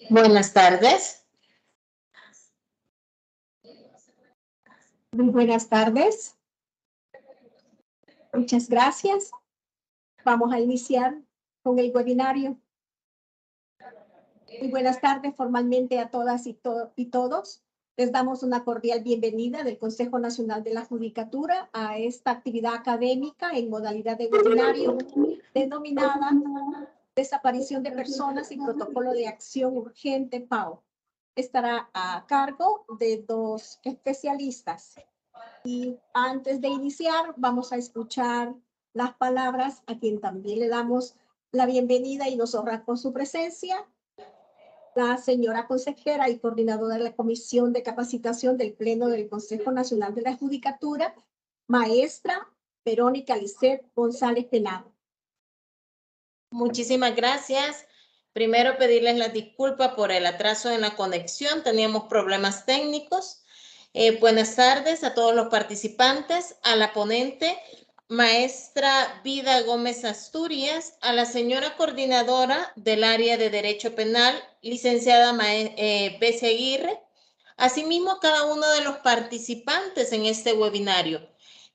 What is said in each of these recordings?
Buenas tardes. Muy buenas tardes. Muchas gracias. Vamos a iniciar con el webinario. Muy buenas tardes formalmente a todas y todos. Les damos una cordial bienvenida del Consejo Nacional de la Judicatura a esta actividad académica en modalidad de webinario denominada Desaparición de Personas y Protocolo de Acción Urgente PAO. Estará a cargo de dos especialistas. Y antes de iniciar, vamos a escuchar las palabras a quien también le damos la bienvenida y nos honra con su presencia, la señora consejera y coordinadora de la Comisión de Capacitación del Pleno del Consejo Nacional de la Judicatura, maestra Verónica Lisset González Penado. Muchísimas gracias. Primero pedirles la disculpa por el atraso en la conexión. Teníamos problemas técnicos. Buenas tardes a todos los participantes, a la ponente, maestra Vida Gómez Asturias, a la señora coordinadora del área de Derecho Penal, licenciada Bessie Aguirre, asimismo a cada uno de los participantes en este webinario.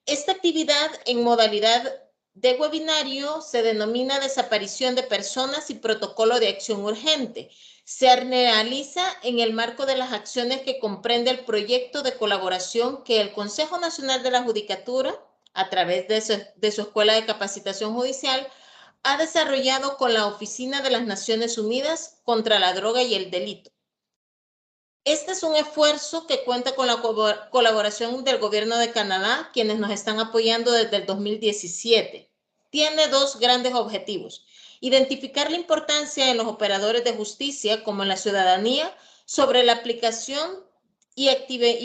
Esta actividad en modalidad de webinario se denomina Desaparición de Personas y Protocolo de Acción Urgente. Se realiza en el marco de las acciones que comprende el proyecto de colaboración que el Consejo Nacional de la Judicatura, a través de su Escuela de Capacitación Judicial, ha desarrollado con la Oficina de las Naciones Unidas contra la Droga y el Delito. Este es un esfuerzo que cuenta con la colaboración del Gobierno de Canadá, quienes nos están apoyando desde el 2017. Tiene dos grandes objetivos: identificar la importancia en los operadores de justicia como en la ciudadanía sobre la aplicación y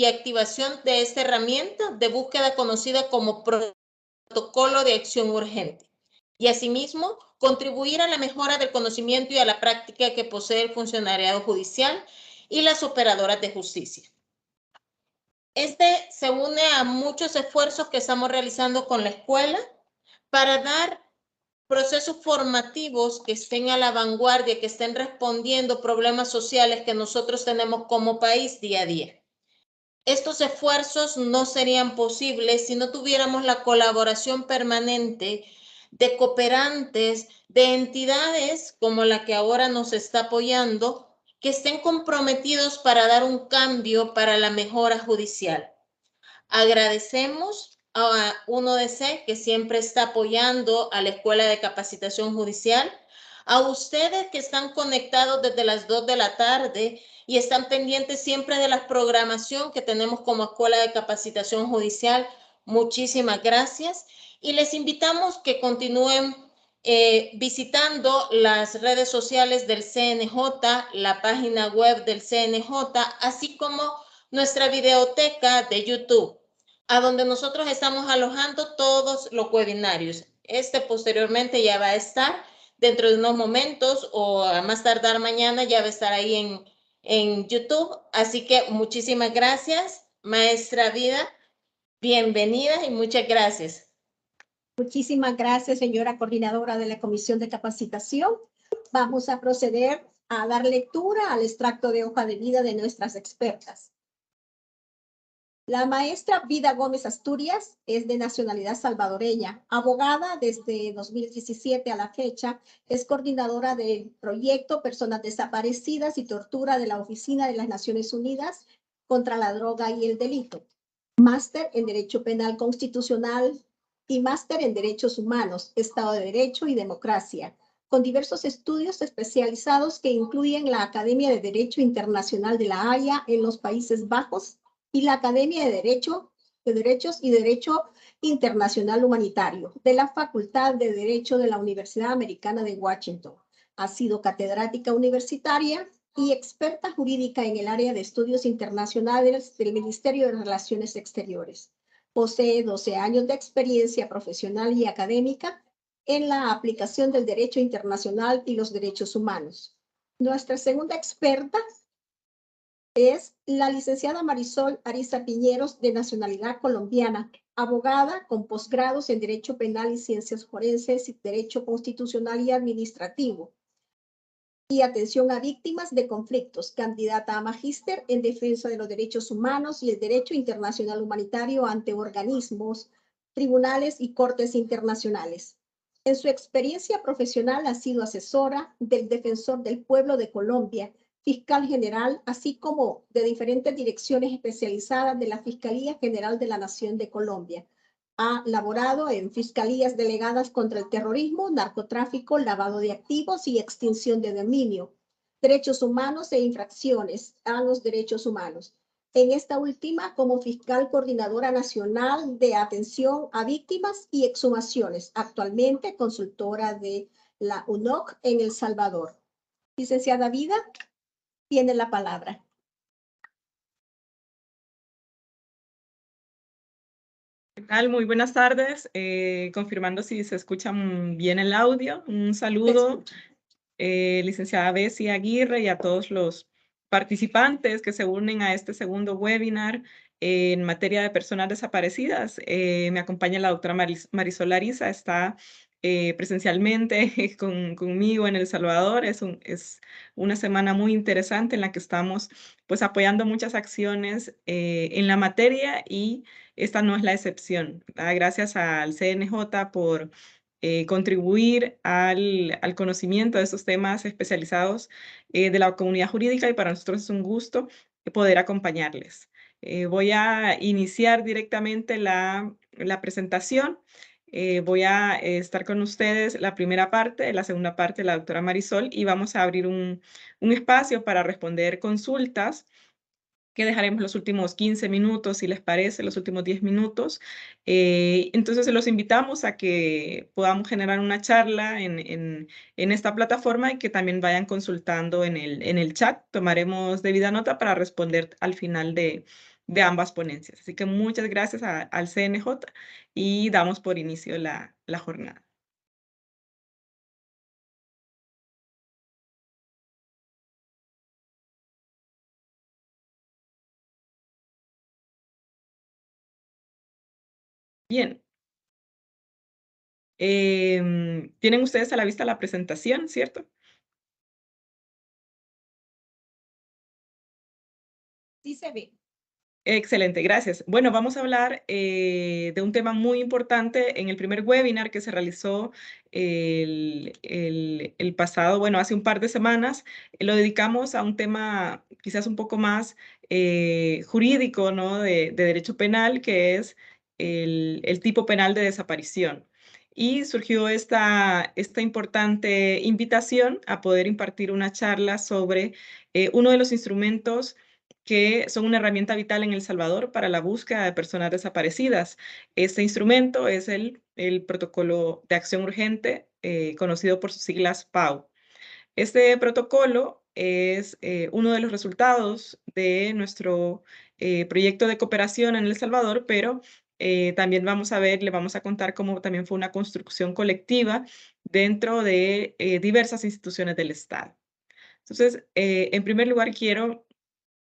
activación de esta herramienta de búsqueda conocida como protocolo de acción urgente, y asimismo contribuir a la mejora del conocimiento y a la práctica que posee el funcionariado judicial y las operadoras de justicia. Este se une a muchos esfuerzos que estamos realizando con la escuela para dar procesos formativos que estén a la vanguardia, que estén respondiendo problemas sociales que nosotros tenemos como país día a día. Estos esfuerzos no serían posibles si no tuviéramos la colaboración permanente de cooperantes, de entidades como la que ahora nos está apoyando, que estén comprometidos para dar un cambio para la mejora judicial. Agradecemos a UNODC, que siempre está apoyando a la Escuela de Capacitación Judicial, a ustedes que están conectados desde las 2 de la tarde y están pendientes siempre de la programación que tenemos como Escuela de Capacitación Judicial. Muchísimas gracias y les invitamos que continúen visitando las redes sociales del CNJ, la página web del CNJ, así como nuestra videoteca de YouTube, a donde nosotros estamos alojando todos los webinarios. Posteriormente ya va a estar dentro de unos momentos o a más tardar mañana ya va a estar ahí en YouTube. Así que muchísimas gracias, maestra Vida. Bienvenida y muchas gracias. Muchísimas gracias, señora coordinadora de la Comisión de Capacitación. Vamos a proceder a dar lectura al extracto de hoja de vida de nuestras expertas. La maestra Vida Gómez Asturias es de nacionalidad salvadoreña, abogada desde 2017 a la fecha, es coordinadora del proyecto Personas Desaparecidas y Tortura de la Oficina de las Naciones Unidas contra la Droga y el Delito, máster en Derecho Penal Constitucional y máster en Derechos Humanos, Estado de Derecho y Democracia, con diversos estudios especializados que incluyen la Academia de Derecho Internacional de La Haya en los Países Bajos y la Academia de Derechos y Derecho Internacional Humanitario de la Facultad de Derecho de la Universidad Americana de Washington. Ha sido catedrática universitaria y experta jurídica en el área de estudios internacionales del Ministerio de Relaciones Exteriores. Posee 12 años de experiencia profesional y académica en la aplicación del derecho internacional y los derechos humanos. Nuestra segunda experta es la licenciada Marisol Ariza Piñeros, de nacionalidad colombiana, abogada con posgrados en Derecho Penal y Ciencias Forenses y Derecho Constitucional y Administrativo. y atención a víctimas de conflictos, candidata a magíster en defensa de los derechos humanos y el derecho internacional humanitario ante organismos, tribunales y cortes internacionales. En su experiencia profesional ha sido asesora del Defensor del Pueblo de Colombia, fiscal general, así como de diferentes direcciones especializadas de la Fiscalía General de la Nación de Colombia. Ha laborado en fiscalías delegadas contra el terrorismo, narcotráfico, lavado de activos y extinción de dominio, derechos humanos e infracciones a los derechos humanos. En esta última, como fiscal coordinadora nacional de atención a víctimas y exhumaciones, actualmente consultora de la UNOC en El Salvador. Licenciada Vida, tiene la palabra. ¿Qué tal? Muy buenas tardes. Confirmando si se escucha bien el audio. Un saludo, licenciada Bessie Aguirre, y a todos los participantes que se unen a este segundo webinar en materia de personas desaparecidas. Me acompaña la doctora Marisol Ariza, está presencialmente conmigo en El Salvador. Es una semana muy interesante en la que estamos pues apoyando muchas acciones en la materia, y esta no es la excepción. Gracias al CNJ por contribuir al conocimiento de estos temas especializados de la comunidad jurídica, y para nosotros es un gusto poder acompañarles. Voy a iniciar directamente la presentación. Voy a estar con ustedes la primera parte, la segunda parte la doctora Marisol, y vamos a abrir un espacio para responder consultas que dejaremos los últimos 15 minutos, si les parece, los últimos 10 minutos. Entonces, los invitamos a que podamos generar una charla en esta plataforma, y que también vayan consultando en el chat. Tomaremos debida nota para responder al final de ambas ponencias. Así que muchas gracias al CNJ, y damos por inicio la jornada. Bien. Tienen ustedes a la vista la presentación, ¿cierto? Sí se ve. Excelente, gracias. Bueno, vamos a hablar de un tema muy importante en el primer webinar que se realizó el pasado, bueno, hace un par de semanas. Lo dedicamos a un tema quizás un poco más jurídico, ¿no? De derecho penal, que es el tipo penal de desaparición. Y surgió esta importante invitación a poder impartir una charla sobre uno de los instrumentos que son una herramienta vital en El Salvador para la búsqueda de personas desaparecidas. Este instrumento es el Protocolo de Acción Urgente, conocido por sus siglas PAU. Este protocolo es uno de los resultados de nuestro proyecto de cooperación en El Salvador, pero también vamos a ver, le vamos a contar cómo también fue una construcción colectiva dentro de diversas instituciones del Estado. Entonces, en primer lugar, quiero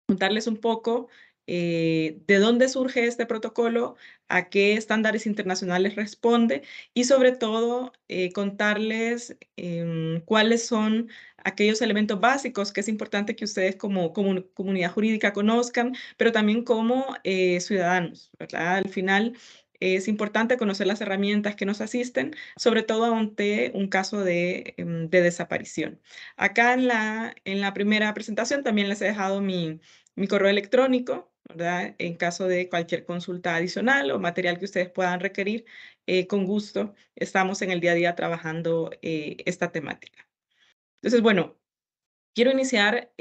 contarles un poco de dónde surge este protocolo, a qué estándares internacionales responde, y sobre todo contarles cuáles son aquellos elementos básicos que es importante que ustedes como comunidad jurídica conozcan, pero también como ciudadanos, ¿verdad? Al final es importante conocer las herramientas que nos asisten, sobre todo ante un caso de desaparición. Acá en la primera presentación también les he dejado mi correo electrónico, ¿verdad? En caso de cualquier consulta adicional o material que ustedes puedan requerir, con gusto estamos en el día a día trabajando esta temática. Entonces, bueno, quiero iniciar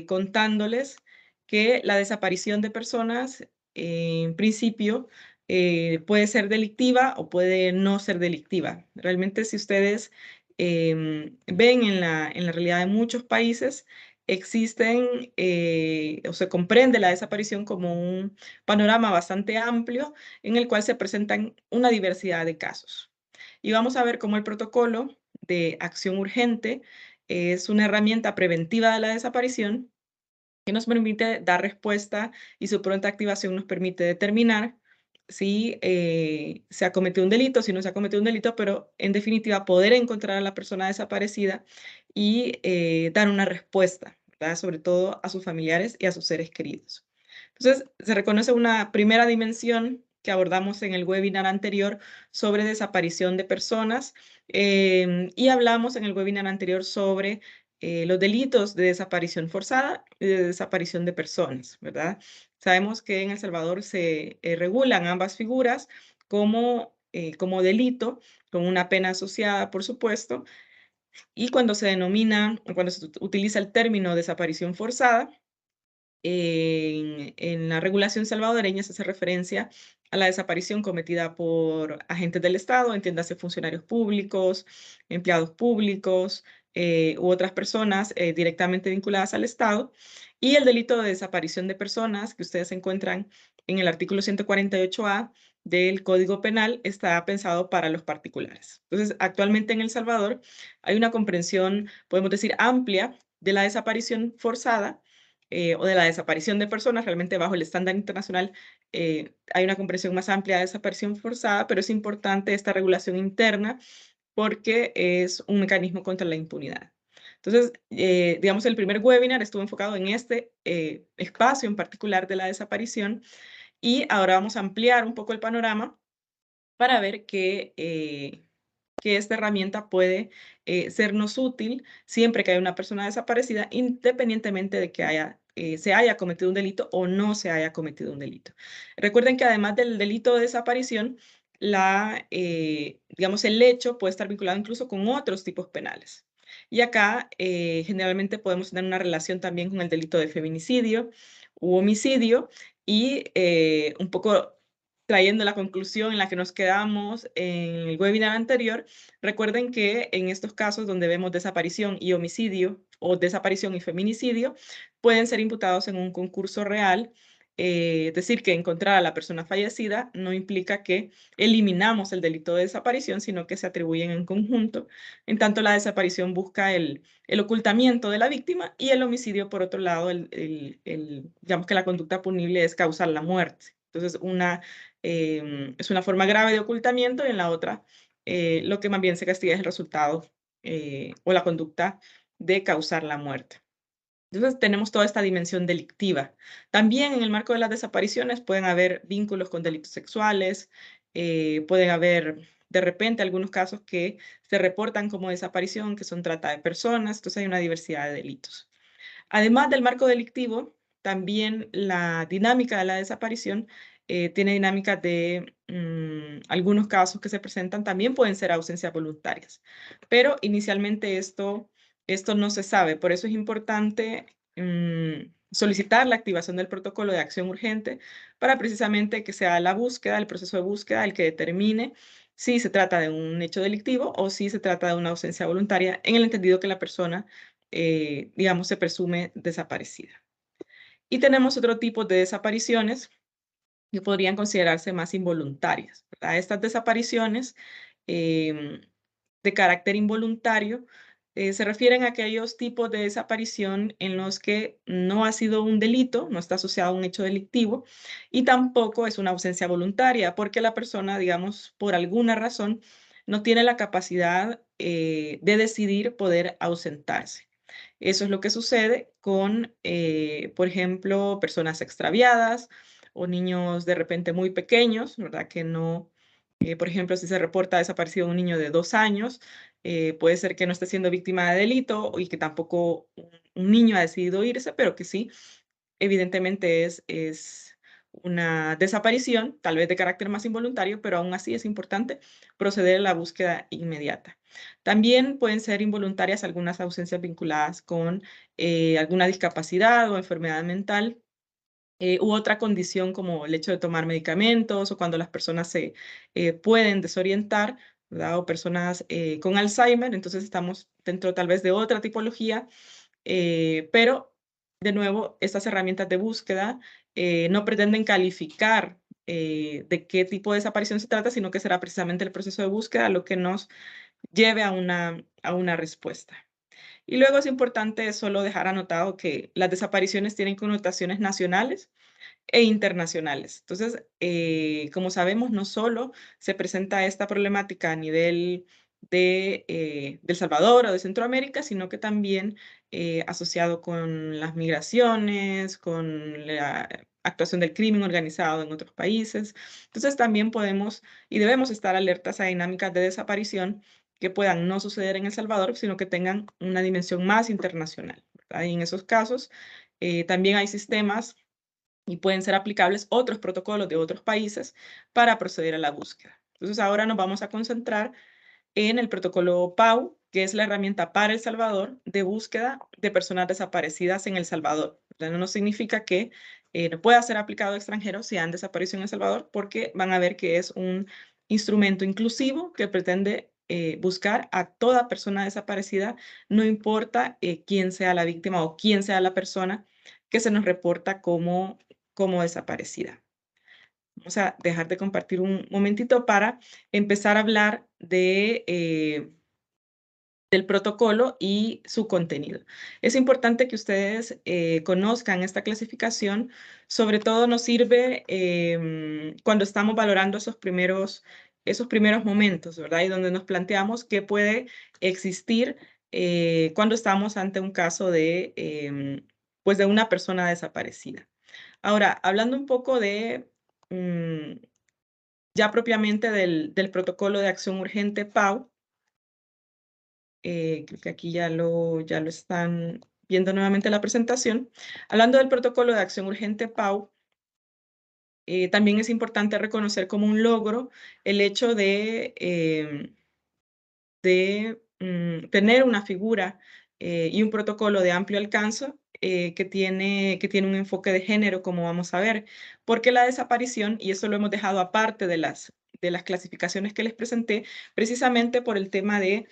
contándoles que la desaparición de personas, en principio, puede ser delictiva o puede no ser delictiva. Realmente, si ustedes ven en la realidad de muchos países, existen o se comprende la desaparición como un panorama bastante amplio en el cual se presentan una diversidad de casos. Y vamos a ver cómo el protocolo de acción urgente es una herramienta preventiva de la desaparición que nos permite dar respuesta, y su pronta activación nos permite determinar si se ha cometido un delito, si no se ha cometido un delito, pero en definitiva poder encontrar a la persona desaparecida y dar una respuesta, ¿verdad? Sobre todo a sus familiares y a sus seres queridos. Entonces, se reconoce una primera dimensión que abordamos en el webinar anterior sobre desaparición de personas y hablamos en el webinar anterior sobre los delitos de desaparición forzada y de desaparición de personas, ¿verdad? Sabemos que en El Salvador se regulan ambas figuras como delito, con una pena asociada, por supuesto, y cuando se denomina, cuando se utiliza el término desaparición forzada, en la regulación salvadoreña se hace referencia a la desaparición cometida por agentes del Estado, entiéndase funcionarios públicos, empleados públicos u otras personas directamente vinculadas al Estado, y el delito de desaparición de personas que ustedes encuentran en el artículo 148A del Código Penal está pensado para los particulares. Entonces, actualmente en El Salvador hay una comprensión, podemos decir, amplia de la desaparición forzada o de la desaparición de personas. Realmente bajo el estándar internacional hay una comprensión más amplia de desaparición forzada, pero es importante esta regulación interna porque es un mecanismo contra la impunidad. Entonces, digamos, el primer webinar estuvo enfocado en este espacio en particular de la desaparición y ahora vamos a ampliar un poco el panorama para ver que esta herramienta puede sernos útil siempre que haya una persona desaparecida, independientemente de que se haya cometido un delito o no se haya cometido un delito. Recuerden que además del delito de desaparición, digamos, el hecho puede estar vinculado incluso con otros tipos penales. Y acá generalmente podemos tener una relación también con el delito de feminicidio u homicidio y un poco trayendo la conclusión en la que nos quedamos en el webinar anterior, recuerden que en estos casos donde vemos desaparición y homicidio o desaparición y feminicidio, pueden ser imputados en un concurso real. Es decir, que encontrar a la persona fallecida no implica que eliminamos el delito de desaparición, sino que se atribuyen en conjunto. En tanto, la desaparición busca el ocultamiento de la víctima y el homicidio, por otro lado, digamos que la conducta punible es causar la muerte. Entonces, es una forma grave de ocultamiento y en la otra lo que más bien se castiga es el resultado o la conducta de causar la muerte. Entonces tenemos toda esta dimensión delictiva. También en el marco de las desapariciones pueden haber vínculos con delitos sexuales, pueden haber de repente algunos casos que se reportan como desaparición, que son trata de personas, entonces hay una diversidad de delitos. Además del marco delictivo, también la dinámica de la desaparición tiene dinámicas de algunos casos que se presentan, también pueden ser ausencias voluntarias, pero inicialmente esto no se sabe, por eso es importante solicitar la activación del protocolo de acción urgente para precisamente que sea la búsqueda, el proceso de búsqueda, el que determine si se trata de un hecho delictivo o si se trata de una ausencia voluntaria, en el entendido que la persona digamos, se presume desaparecida. Y tenemos otro tipo de desapariciones que podrían considerarse más involuntarias, ¿verdad? Estas desapariciones de carácter involuntario se refieren a aquellos tipos de desaparición en los que no ha sido un delito, no está asociado a un hecho delictivo y tampoco es una ausencia voluntaria porque la persona, digamos, por alguna razón, no tiene la capacidad de decidir poder ausentarse. Eso es lo que sucede con, por ejemplo, personas extraviadas o niños de repente muy pequeños, ¿verdad? Que no, por ejemplo, si se reporta desaparecido un niño de 2 años, puede ser que no esté siendo víctima de delito y que tampoco un niño ha decidido irse, pero que sí, evidentemente es una desaparición, tal vez de carácter más involuntario, pero aún así es importante proceder a la búsqueda inmediata. También pueden ser involuntarias algunas ausencias vinculadas con alguna discapacidad o enfermedad mental u otra condición como el hecho de tomar medicamentos o cuando las personas se pueden desorientar, ¿verdad? O personas con Alzheimer, entonces estamos dentro tal vez de otra tipología, pero de nuevo, estas herramientas de búsqueda no pretenden calificar de qué tipo de desaparición se trata, sino que será precisamente el proceso de búsqueda lo que nos lleve a una respuesta. Y luego es importante solo dejar anotado que las desapariciones tienen connotaciones nacionales e internacionales. Entonces, como sabemos, no solo se presenta esta problemática a nivel de El Salvador o de Centroamérica, sino que también asociado con las migraciones, con la actuación del crimen organizado en otros países. Entonces, también podemos y debemos estar alertas a dinámicas de desaparición que puedan no suceder en El Salvador, sino que tengan una dimensión más internacional, ¿verdad? Y en esos casos, también hay sistemas y pueden ser aplicables otros protocolos de otros países para proceder a la búsqueda. Entonces, ahora nos vamos a concentrar en el protocolo PAU, que es la herramienta para El Salvador de búsqueda de personas desaparecidas en El Salvador. No significa que no pueda ser aplicado a extranjeros si han desaparecido en El Salvador, porque van a ver que es un instrumento inclusivo que pretende buscar a toda persona desaparecida, no importa quién sea la víctima o quién sea la persona que se nos reporta como desaparecida. Vamos a dejar de compartir un momentito para empezar a hablar del protocolo y su contenido. Es importante que ustedes conozcan esta clasificación, sobre todo nos sirve cuando estamos valorando esos primeros momentos, ¿verdad? Y donde nos planteamos qué puede existir cuando estamos ante un caso pues de una persona desaparecida. Ahora, hablando un poco de ya propiamente del protocolo de acción urgente PAU, creo que aquí ya lo están viendo nuevamente la presentación. Hablando del protocolo de acción urgente PAU, también es importante reconocer como un logro el hecho de tener una figura y un protocolo de amplio alcance que tiene un enfoque de género, como vamos a ver, porque la desaparición, y eso lo hemos dejado aparte de las clasificaciones que les presenté, precisamente por el tema de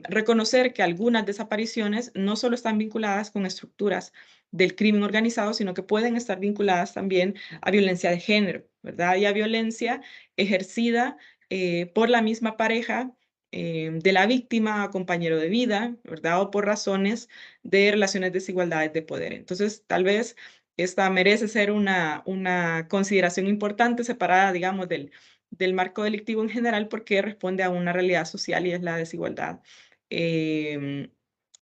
reconocer que algunas desapariciones no solo están vinculadas con estructuras del crimen organizado, sino que pueden estar vinculadas también a violencia de género, ¿verdad? Y a violencia ejercida por la misma pareja de la víctima a compañero de vida, ¿verdad? O por razones de relaciones de desigualdades de poder. Entonces, tal vez esta merece ser una consideración importante, separada, digamos, del marco delictivo en general, porque responde a una realidad social y es la desigualdad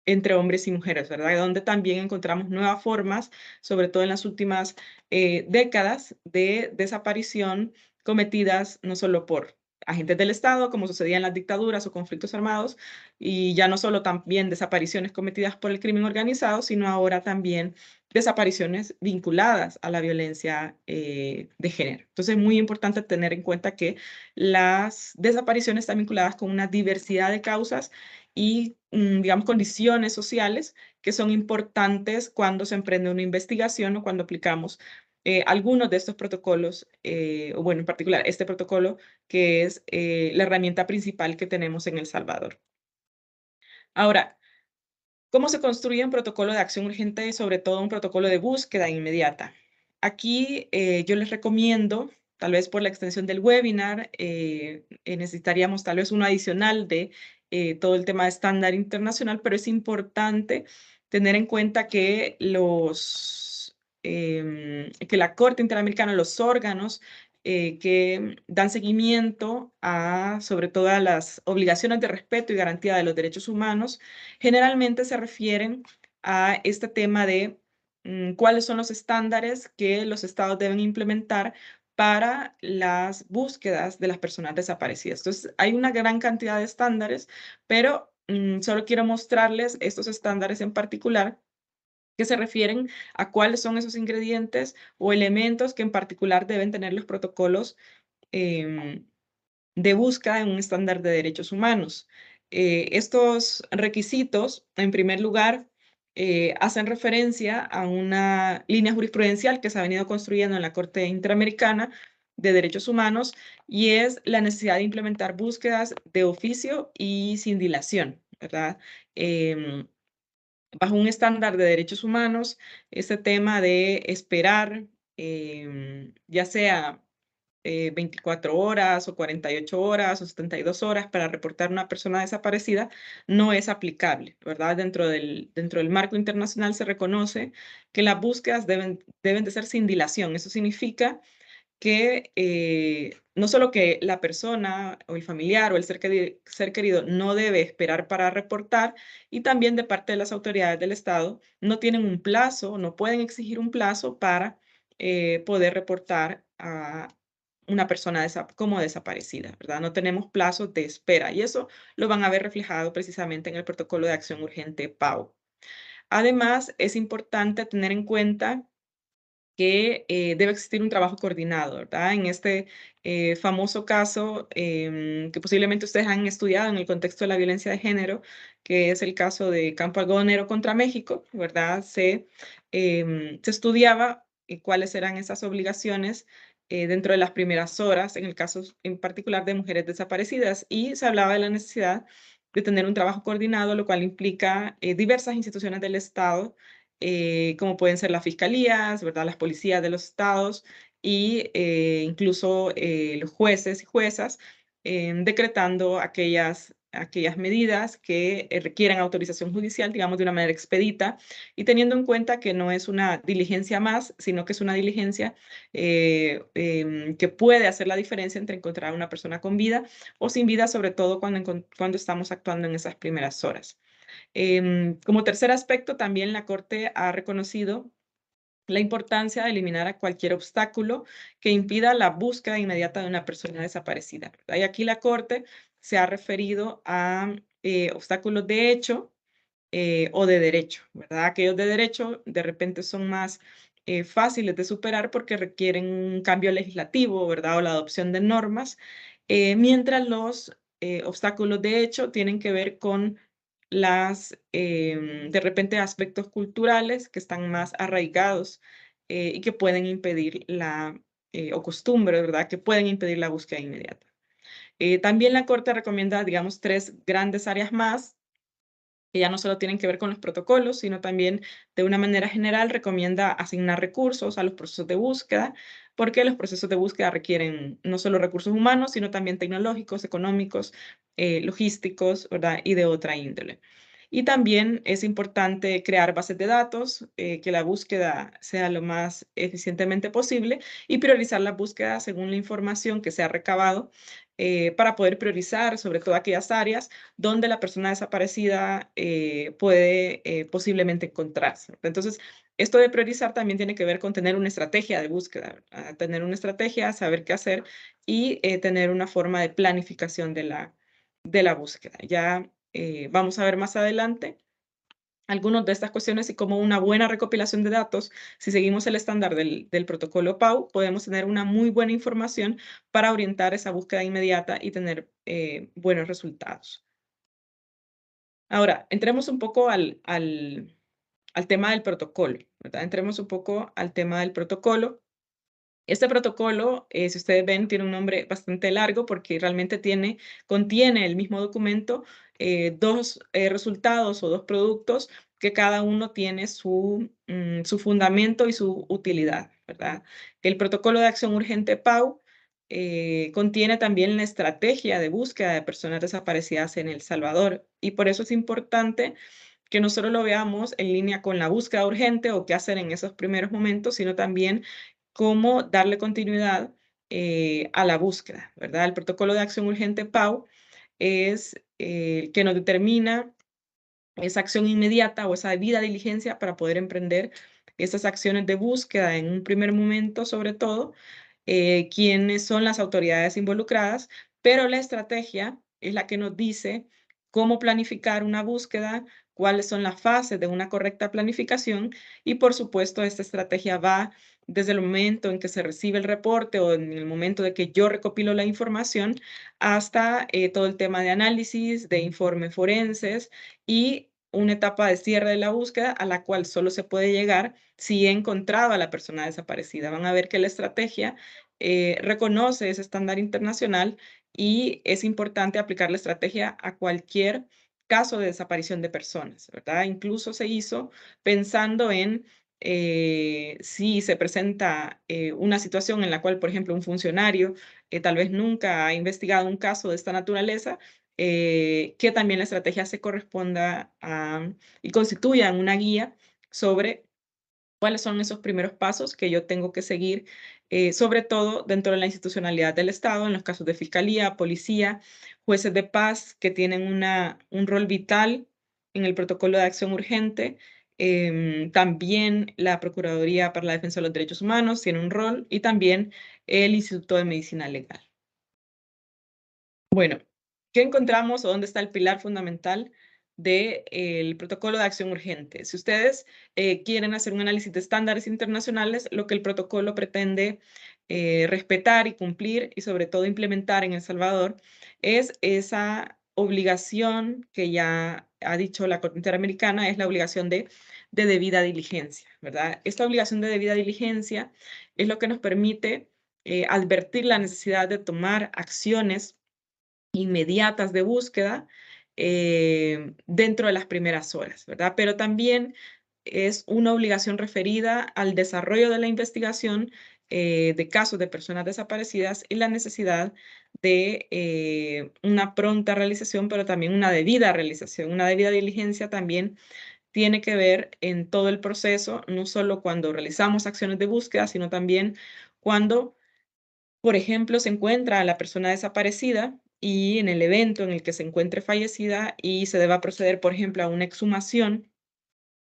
entre hombres y mujeres, ¿verdad? Donde también encontramos nuevas formas, sobre todo en las últimas décadas, de desaparición cometidas no solo por agentes del Estado, como sucedía en las dictaduras o conflictos armados, y ya no solo también desapariciones cometidas por el crimen organizado, sino ahora también desapariciones vinculadas a la violencia de género. Entonces es muy importante tener en cuenta que las desapariciones están vinculadas con una diversidad de causas y, digamos, condiciones sociales que son importantes cuando se emprende una investigación o cuando aplicamos algunos de estos protocolos, o bueno, en particular este protocolo, que es la herramienta principal que tenemos en El Salvador. Ahora, ¿cómo se construye un protocolo de acción urgente y sobre todo un protocolo de búsqueda inmediata? Aquí yo les recomiendo, tal vez por la extensión del webinar, necesitaríamos tal vez uno adicional de todo el tema de estándar internacional, pero es importante tener en cuenta que que la Corte Interamericana, los órganos que dan seguimiento a, sobre todo, a las obligaciones de respeto y garantía de los derechos humanos, generalmente se refieren a este tema de cuáles son los estándares que los estados deben implementar para las búsquedas de las personas desaparecidas. Entonces, hay una gran cantidad de estándares, pero solo quiero mostrarles estos estándares en particular que se refieren a cuáles son esos ingredientes o elementos que en particular deben tener los protocolos de búsqueda en un estándar de derechos humanos. Estos requisitos, en primer lugar, hacen referencia a una línea jurisprudencial que se ha venido construyendo en la Corte Interamericana de Derechos Humanos y es la necesidad de implementar búsquedas de oficio y sin dilación, ¿verdad? Bajo un estándar de derechos humanos, este tema de esperar, ya sea 24 horas o 48 horas o 72 horas para reportar una persona desaparecida no es aplicable, ¿verdad? Dentro del marco internacional se reconoce que las búsquedas deben de ser sin dilación. Eso significa que no solo que la persona o el familiar o el ser querido no debe esperar para reportar, y también de parte de las autoridades del Estado no tienen un plazo, no pueden exigir un plazo para poder reportar a una persona como desaparecida, ¿verdad? No tenemos plazos de espera y eso lo van a ver reflejado precisamente en el protocolo de acción urgente PAU. Además, es importante tener en cuenta que debe existir un trabajo coordinado, ¿verdad? En este famoso caso que posiblemente ustedes han estudiado en el contexto de la violencia de género, que es el caso de Campo Algodonero contra México, ¿verdad? Se estudiaba cuáles eran esas obligaciones dentro de las primeras horas, en el caso en particular de mujeres desaparecidas, y se hablaba de la necesidad de tener un trabajo coordinado, lo cual implica diversas instituciones del Estado como pueden ser las fiscalías, ¿verdad? Las policías de los estados y incluso los jueces y juezas decretando aquellas medidas que requieran autorización judicial, digamos, de una manera expedita y teniendo en cuenta que no es una diligencia más, sino que es una diligencia que puede hacer la diferencia entre encontrar a una persona con vida o sin vida, sobre todo cuando estamos actuando en esas primeras horas. Como tercer aspecto, también la Corte ha reconocido la importancia de eliminar a cualquier obstáculo que impida la búsqueda inmediata de una persona desaparecida, ¿verdad? Y aquí la Corte se ha referido a obstáculos de hecho o de derecho, ¿verdad? Aquellos de derecho de repente son más fáciles de superar porque requieren un cambio legislativo, ¿verdad? O la adopción de normas, mientras los obstáculos de hecho tienen que ver con de repente, aspectos culturales que están más arraigados y que pueden impedir o costumbres, ¿verdad? Que pueden impedir la búsqueda inmediata. También la Corte recomienda, digamos, 3 grandes áreas más que ya no solo tienen que ver con los protocolos, sino también de una manera general recomienda asignar recursos a los procesos de búsqueda, porque los procesos de búsqueda requieren no solo recursos humanos, sino también tecnológicos, económicos, logísticos, ¿verdad? Y de otra índole. Y también es importante crear bases de datos, que la búsqueda sea lo más eficientemente posible y priorizar la búsqueda según la información que se ha recabado para poder priorizar sobre todo aquellas áreas donde la persona desaparecida puede posiblemente encontrarse. Entonces, esto de priorizar también tiene que ver con tener una estrategia de búsqueda, ¿verdad? Tener una estrategia, saber qué hacer y tener una forma de planificación de la búsqueda. Ya vamos a ver más adelante algunas de estas cuestiones y como una buena recopilación de datos, si seguimos el estándar del protocolo PAU, podemos tener una muy buena información para orientar esa búsqueda inmediata y tener buenos resultados. Ahora, entremos un poco al tema del protocolo, ¿verdad? Entremos un poco al tema del protocolo. Este protocolo, si ustedes ven, tiene un nombre bastante largo porque realmente contiene el mismo documento 2 resultados o 2 productos que cada uno tiene su fundamento y su utilidad, ¿verdad? El protocolo de acción urgente PAU contiene también la estrategia de búsqueda de personas desaparecidas en El Salvador y por eso es importante que no solo lo veamos en línea con la búsqueda urgente o qué hacer en esos primeros momentos, sino también cómo darle continuidad a la búsqueda, ¿verdad? El protocolo de acción urgente PAU es el que nos determina esa acción inmediata o esa debida diligencia para poder emprender esas acciones de búsqueda en un primer momento, sobre todo, quiénes son las autoridades involucradas, pero la estrategia es la que nos dice cómo planificar una búsqueda, cuáles son las fases de una correcta planificación y, por supuesto, esta estrategia va desde el momento en que se recibe el reporte o en el momento de que yo recopilo la información hasta todo el tema de análisis, de informes forenses y una etapa de cierre de la búsqueda a la cual solo se puede llegar si he encontrado a la persona desaparecida. Van a ver que la estrategia reconoce ese estándar internacional y es importante aplicar la estrategia a cualquier caso de desaparición de personas, ¿verdad? Incluso se hizo pensando en si se presenta una situación en la cual, por ejemplo, un funcionario tal vez nunca ha investigado un caso de esta naturaleza, que también la estrategia se corresponda y constituya una guía sobre cuáles son esos primeros pasos que yo tengo que seguir, sobre todo dentro de la institucionalidad del Estado, en los casos de fiscalía, policía, jueces de paz, que tienen un rol vital en el protocolo de acción urgente. También la Procuraduría para la Defensa de los Derechos Humanos tiene un rol, y también el Instituto de Medicina Legal. Bueno, ¿qué encontramos o dónde está el pilar fundamental del protocolo de acción urgente? Si ustedes quieren hacer un análisis de estándares internacionales, lo que el protocolo pretende respetar y cumplir, y sobre todo implementar en El Salvador, es esa obligación que ya ha dicho la Corte Interamericana, es la obligación de debida diligencia, ¿verdad? Esta obligación de debida diligencia es lo que nos permite advertir la necesidad de tomar acciones inmediatas de búsqueda dentro de las primeras horas, ¿verdad? Pero también es una obligación referida al desarrollo de la investigación de casos de personas desaparecidas, y la necesidad de una pronta realización, pero también una debida realización. Una debida diligencia también tiene que ver en todo el proceso, no solo cuando realizamos acciones de búsqueda, sino también cuando, por ejemplo, se encuentra a la persona desaparecida, y en el evento en el que se encuentre fallecida y se deba proceder, por ejemplo, a una exhumación.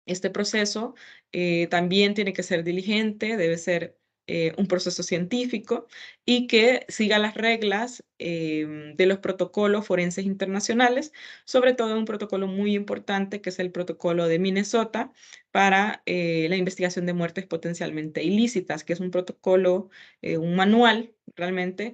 Este proceso también tiene que ser diligente, debe ser un proceso científico, y que siga las reglas de los protocolos forenses internacionales, sobre todo un protocolo muy importante que es el protocolo de Minnesota para la investigación de muertes potencialmente ilícitas, que es un protocolo, un manual realmente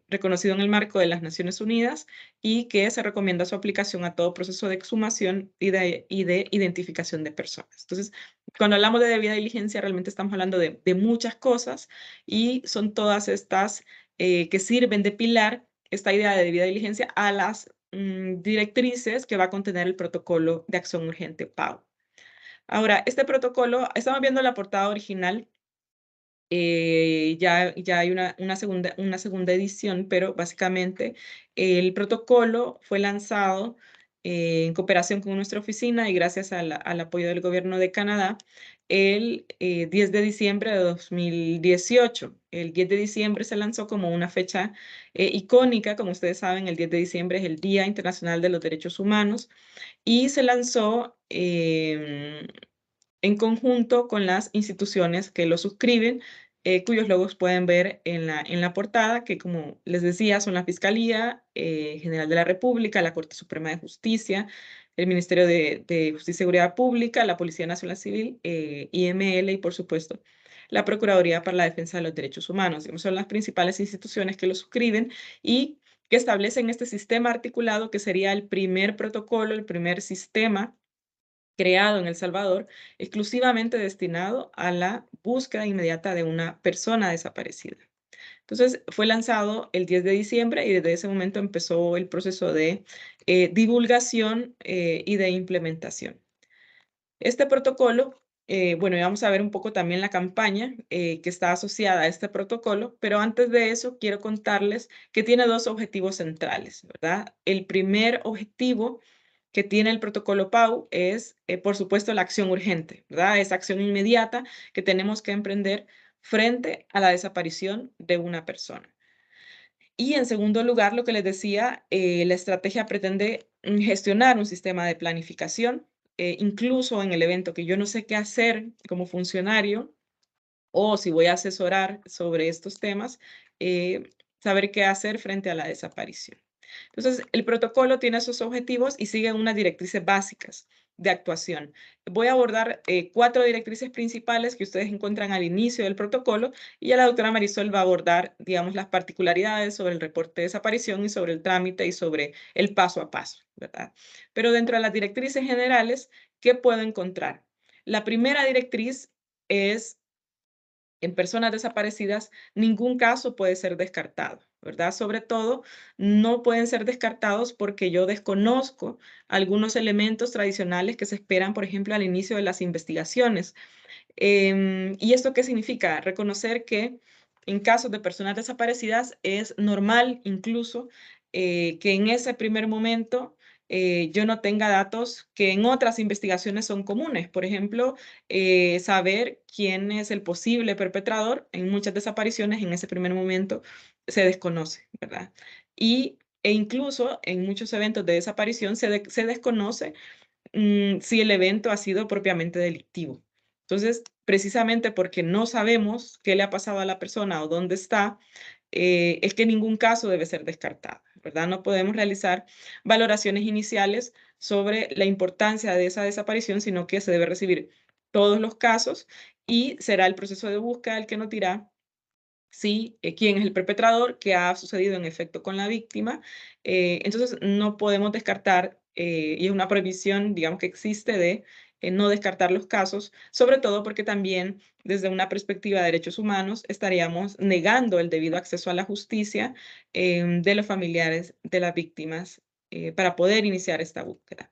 reconocido en el marco de las Naciones Unidas, y que se recomienda su aplicación a todo proceso de exhumación y de identificación de personas. Entonces, cuando hablamos de debida diligencia, realmente estamos hablando de muchas cosas, y son todas estas que sirven de pilar esta idea de debida diligencia a las directrices que va a contener el protocolo de acción urgente PAU. Ahora, este protocolo, estamos viendo la portada original, ya hay una segunda edición, pero básicamente el protocolo fue lanzado en cooperación con nuestra oficina y gracias al apoyo del gobierno de Canadá el 10 de diciembre de 2018. El 10 de diciembre se lanzó como una fecha icónica. Como ustedes saben, el 10 de diciembre es el Día Internacional de los Derechos Humanos, y se lanzó en conjunto con las instituciones que lo suscriben, cuyos logos pueden ver en la portada, que, como les decía, son la Fiscalía General de la República, la Corte Suprema de Justicia, el Ministerio de Justicia y Seguridad Pública, la Policía Nacional Civil, IML, y por supuesto la Procuraduría para la Defensa de los Derechos Humanos. Digamos, son las principales instituciones que lo suscriben y que establecen este sistema articulado, que sería el primer protocolo, el primer sistema creado en El Salvador, exclusivamente destinado a la búsqueda inmediata de una persona desaparecida. Entonces, fue lanzado el 10 de diciembre, y desde ese momento empezó el proceso de divulgación y de implementación. Este protocolo, bueno, y vamos a ver un poco también la campaña que está asociada a este protocolo, pero antes de eso quiero contarles que tiene dos objetivos centrales, ¿verdad? El primer objetivo que tiene el protocolo PAU es, por supuesto, la acción urgente, ¿verdad? Esa acción inmediata que tenemos que emprender frente a la desaparición de una persona. Y en segundo lugar, lo que les decía, la estrategia pretende gestionar un sistema de planificación, incluso en el evento que yo no sé qué hacer como funcionario, o si voy a asesorar sobre estos temas, saber qué hacer frente a la desaparición. Entonces, el protocolo tiene sus objetivos y sigue unas directrices básicas de actuación. Voy a abordar 4 directrices principales que ustedes encuentran al inicio del protocolo, y ya la doctora Marisol va a abordar, digamos, las particularidades sobre el reporte de desaparición y sobre el trámite y sobre el paso a paso, ¿verdad? Pero dentro de las directrices generales, ¿qué puedo encontrar? La primera directriz es en personas desaparecidas, ningún caso puede ser descartado, ¿verdad? Sobre todo, no pueden ser descartados porque yo desconozco algunos elementos tradicionales que se esperan, por ejemplo, al inicio de las investigaciones. ¿Y esto qué significa? Reconocer que en casos de personas desaparecidas es normal incluso que en ese primer momento yo no tenga datos que en otras investigaciones son comunes. Por ejemplo, saber quién es el posible perpetrador en muchas desapariciones en ese primer momento se desconoce, ¿verdad? E incluso en muchos eventos de desaparición se desconoce si el evento ha sido propiamente delictivo. Entonces, precisamente porque no sabemos qué le ha pasado a la persona o dónde está, es que ningún caso debe ser descartado, ¿verdad? No podemos realizar valoraciones iniciales sobre la importancia de esa desaparición, sino que se debe recibir todos los casos y será el proceso de búsqueda el que nos dirá sí, quién es el perpetrador, qué ha sucedido en efecto con la víctima. Entonces, no podemos descartar, y es una prohibición, digamos, que existe de no descartar los casos, sobre todo porque también desde una perspectiva de derechos humanos estaríamos negando el debido acceso a la justicia de los familiares de las víctimas para poder iniciar esta búsqueda.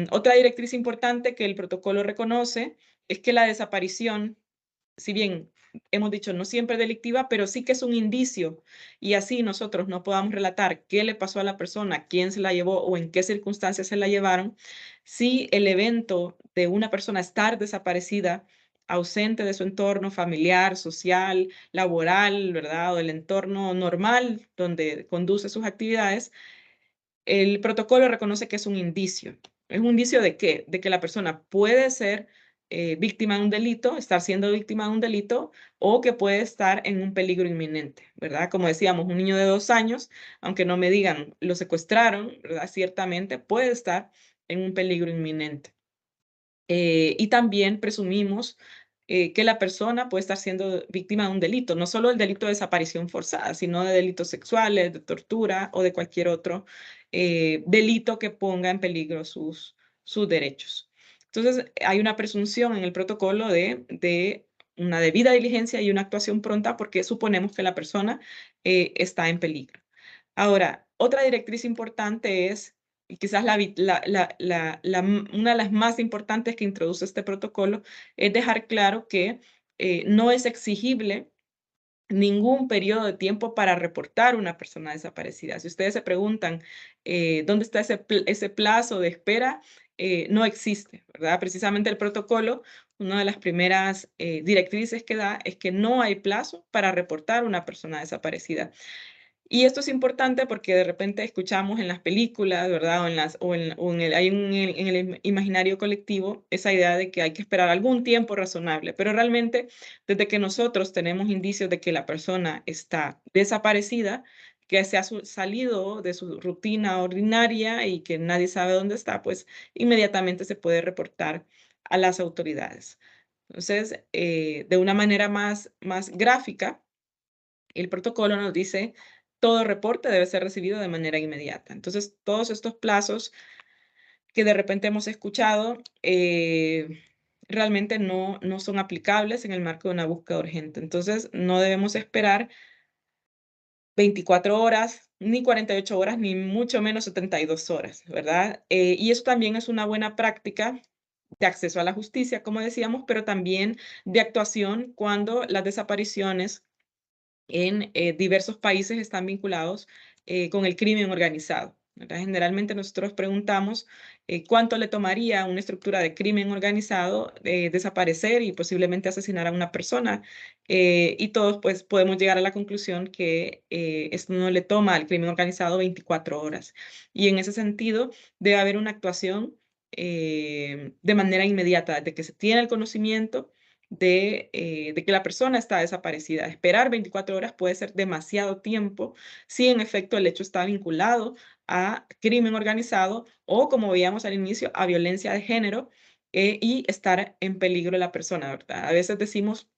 Otra directriz importante que el protocolo reconoce es que la desaparición, si bien hemos dicho no siempre delictiva, pero sí que es un indicio y así nosotros no podamos relatar qué le pasó a la persona, quién se la llevó o en qué circunstancias se la llevaron, si el evento de una persona estar desaparecida, ausente de su entorno familiar, social, laboral, ¿verdad? O el entorno normal donde conduce sus actividades, el protocolo reconoce que es un indicio. ¿Es un indicio de qué? De que la persona puede ser víctima de un delito, estar siendo víctima de un delito, o que puede estar en un peligro inminente, ¿verdad? Como decíamos, un niño de 2 años, aunque no me digan lo secuestraron, ¿verdad? Ciertamente puede estar en un peligro inminente. Y también presumimos que la persona puede estar siendo víctima de un delito, no solo el delito de desaparición forzada, sino de delitos sexuales, de tortura o de cualquier otro delito que ponga en peligro sus derechos. Entonces, hay una presunción en el protocolo de una debida diligencia y una actuación pronta porque suponemos que la persona está en peligro. Ahora, otra directriz importante es y quizás una de las más importantes que introduce este protocolo es dejar claro que no es exigible ningún periodo de tiempo para reportar una persona desaparecida. Si ustedes se preguntan dónde está ese plazo de espera, no existe, ¿verdad? Precisamente el protocolo, una de las primeras directrices que da es que no hay plazo para reportar una persona desaparecida. Y esto es importante porque de repente escuchamos en las películas, ¿verdad? En el imaginario colectivo esa idea de que hay que esperar algún tiempo razonable, pero realmente desde que nosotros tenemos indicios de que la persona está desaparecida, que se ha salido de su rutina ordinaria y que nadie sabe dónde está, pues inmediatamente se puede reportar a las autoridades. Entonces, de una manera más gráfica, el protocolo nos dice todo reporte debe ser recibido de manera inmediata. Entonces, todos estos plazos que de repente hemos escuchado realmente no son aplicables en el marco de una búsqueda urgente. Entonces, no debemos esperar 24 horas, ni 48 horas, ni mucho menos 72 horas, ¿verdad? Y eso también es una buena práctica de acceso a la justicia, como decíamos, pero también de actuación cuando las desapariciones en diversos países están vinculados con el crimen organizado, ¿verdad? Generalmente nosotros preguntamos cuánto le tomaría a una estructura de crimen organizado desaparecer y posiblemente asesinar a una persona. Y todos pues podemos llegar a la conclusión que esto no le toma al crimen organizado 24 horas. Y en ese sentido debe haber una actuación de manera inmediata, desde que se tiene el conocimiento de que la persona está desaparecida. Esperar 24 horas puede ser demasiado tiempo si en efecto el hecho está vinculado a crimen organizado o, como veíamos al inicio, a violencia de género y estar en peligro la persona, ¿verdad? A veces decimos,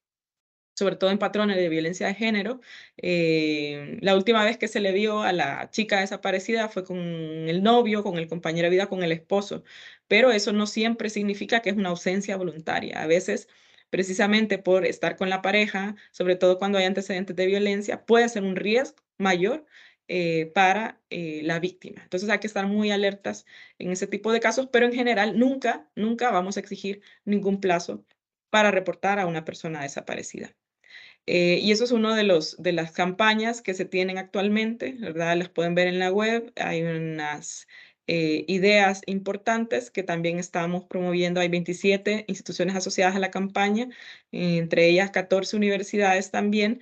sobre todo en patrones de violencia de género, la última vez que se le vio a la chica desaparecida fue con el novio, con el compañero de vida, con el esposo, pero eso no siempre significa que es una ausencia voluntaria. A veces precisamente por estar con la pareja, sobre todo cuando hay antecedentes de violencia, puede ser un riesgo mayor para la víctima. Entonces hay que estar muy alertas en ese tipo de casos, pero en general nunca vamos a exigir ningún plazo para reportar a una persona desaparecida. Y eso es uno de las campañas que se tienen actualmente, ¿verdad? Las pueden ver en la web. Hay unas ideas importantes que también estamos promoviendo. Hay 27 instituciones asociadas a la campaña, entre ellas 14 universidades también,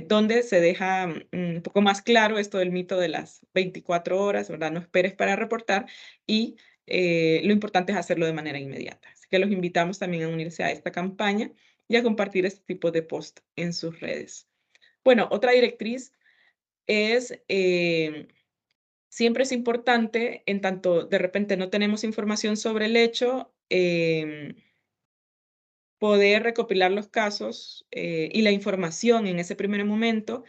donde se deja un poco más claro esto del mito de las 24 horas, ¿verdad? No esperes para reportar y lo importante es hacerlo de manera inmediata. Así que los invitamos también a unirse a esta campaña y a compartir este tipo de post en sus redes. Bueno, otra directriz es, siempre es importante, en tanto de repente no tenemos información sobre el hecho, poder recopilar los casos y la información en ese primer momento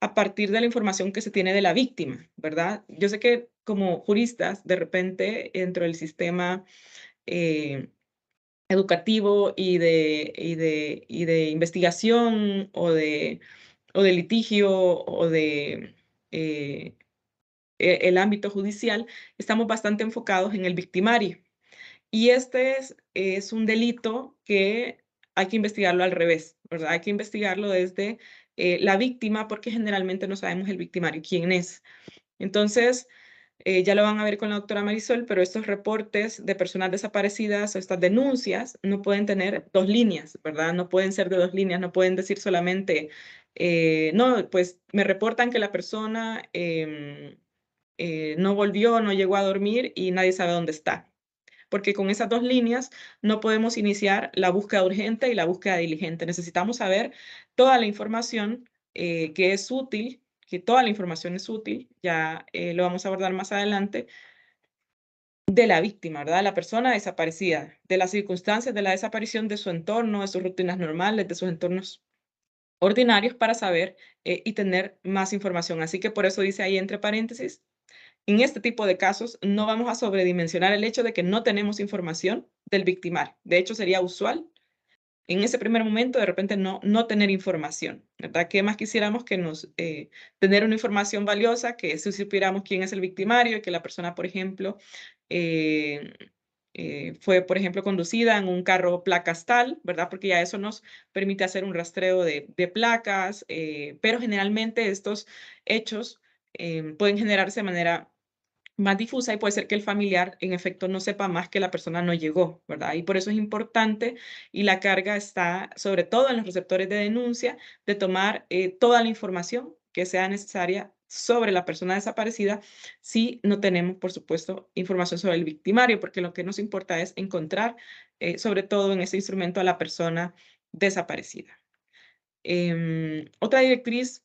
a partir de la información que se tiene de la víctima, ¿verdad? Yo sé que como juristas, de repente, dentro del sistema educativo y de investigación o de litigio o de el ámbito judicial, estamos bastante enfocados en el victimario. Y este es un delito que hay que investigarlo al revés, ¿verdad? Hay que investigarlo desde la víctima porque generalmente no sabemos el victimario quién es. Entonces, ya lo van a ver con la doctora Marisol, pero estos reportes de personas desaparecidas o estas denuncias no pueden tener 2 líneas, ¿verdad? No pueden ser de 2 líneas, no pueden decir solamente, no, pues me reportan que la persona no volvió, no llegó a dormir y nadie sabe dónde está. Porque con esas 2 líneas no podemos iniciar la búsqueda urgente y la búsqueda diligente. Necesitamos saber toda la información que es útil, que toda la información es útil, ya lo vamos a abordar más adelante, de la víctima, ¿verdad? La persona desaparecida, de las circunstancias de la desaparición, de su entorno, de sus rutinas normales, de sus entornos ordinarios para saber y tener más información. Así que por eso dice ahí entre paréntesis, en este tipo de casos no vamos a sobredimensionar el hecho de que no tenemos información del victimario. De hecho, sería usual en ese primer momento de repente no tener información, ¿verdad? ¿Qué más quisiéramos que tener una información valiosa, que si supiéramos quién es el victimario y que la persona, por ejemplo, eh, fue, por ejemplo, conducida en un carro placas tal, ¿verdad? Porque ya eso nos permite hacer un rastreo de placas, pero generalmente estos hechos pueden generarse de manera más difusa y puede ser que el familiar en efecto no sepa más que la persona no llegó, ¿verdad? Y por eso es importante y la carga está sobre todo en los receptores de denuncia de tomar toda la información que sea necesaria sobre la persona desaparecida si no tenemos, por supuesto, información sobre el victimario, porque lo que nos importa es encontrar, sobre todo en ese instrumento, a la persona desaparecida. Otra directriz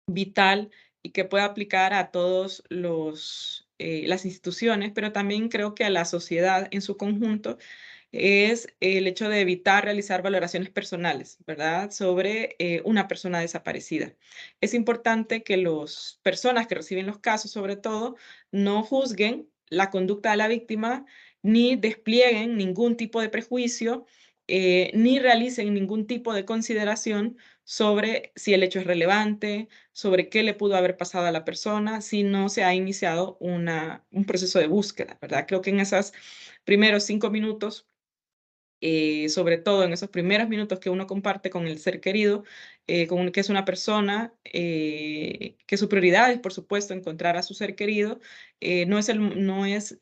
vital y que puede aplicar a todos las instituciones, pero también creo que a la sociedad en su conjunto, es el hecho de evitar realizar valoraciones personales, ¿verdad? Sobre una persona desaparecida. Es importante que las personas que reciben los casos, sobre todo, no juzguen la conducta de la víctima, ni desplieguen ningún tipo de prejuicio, ni realicen ningún tipo de consideración sobre si el hecho es relevante, sobre qué le pudo haber pasado a la persona, si no se ha iniciado un proceso de búsqueda, ¿verdad? Creo que en esos primeros 5 minutos, sobre todo en esos primeros minutos que uno comparte con el ser querido, que es una persona, que su prioridad es, por supuesto, encontrar a su ser querido, no es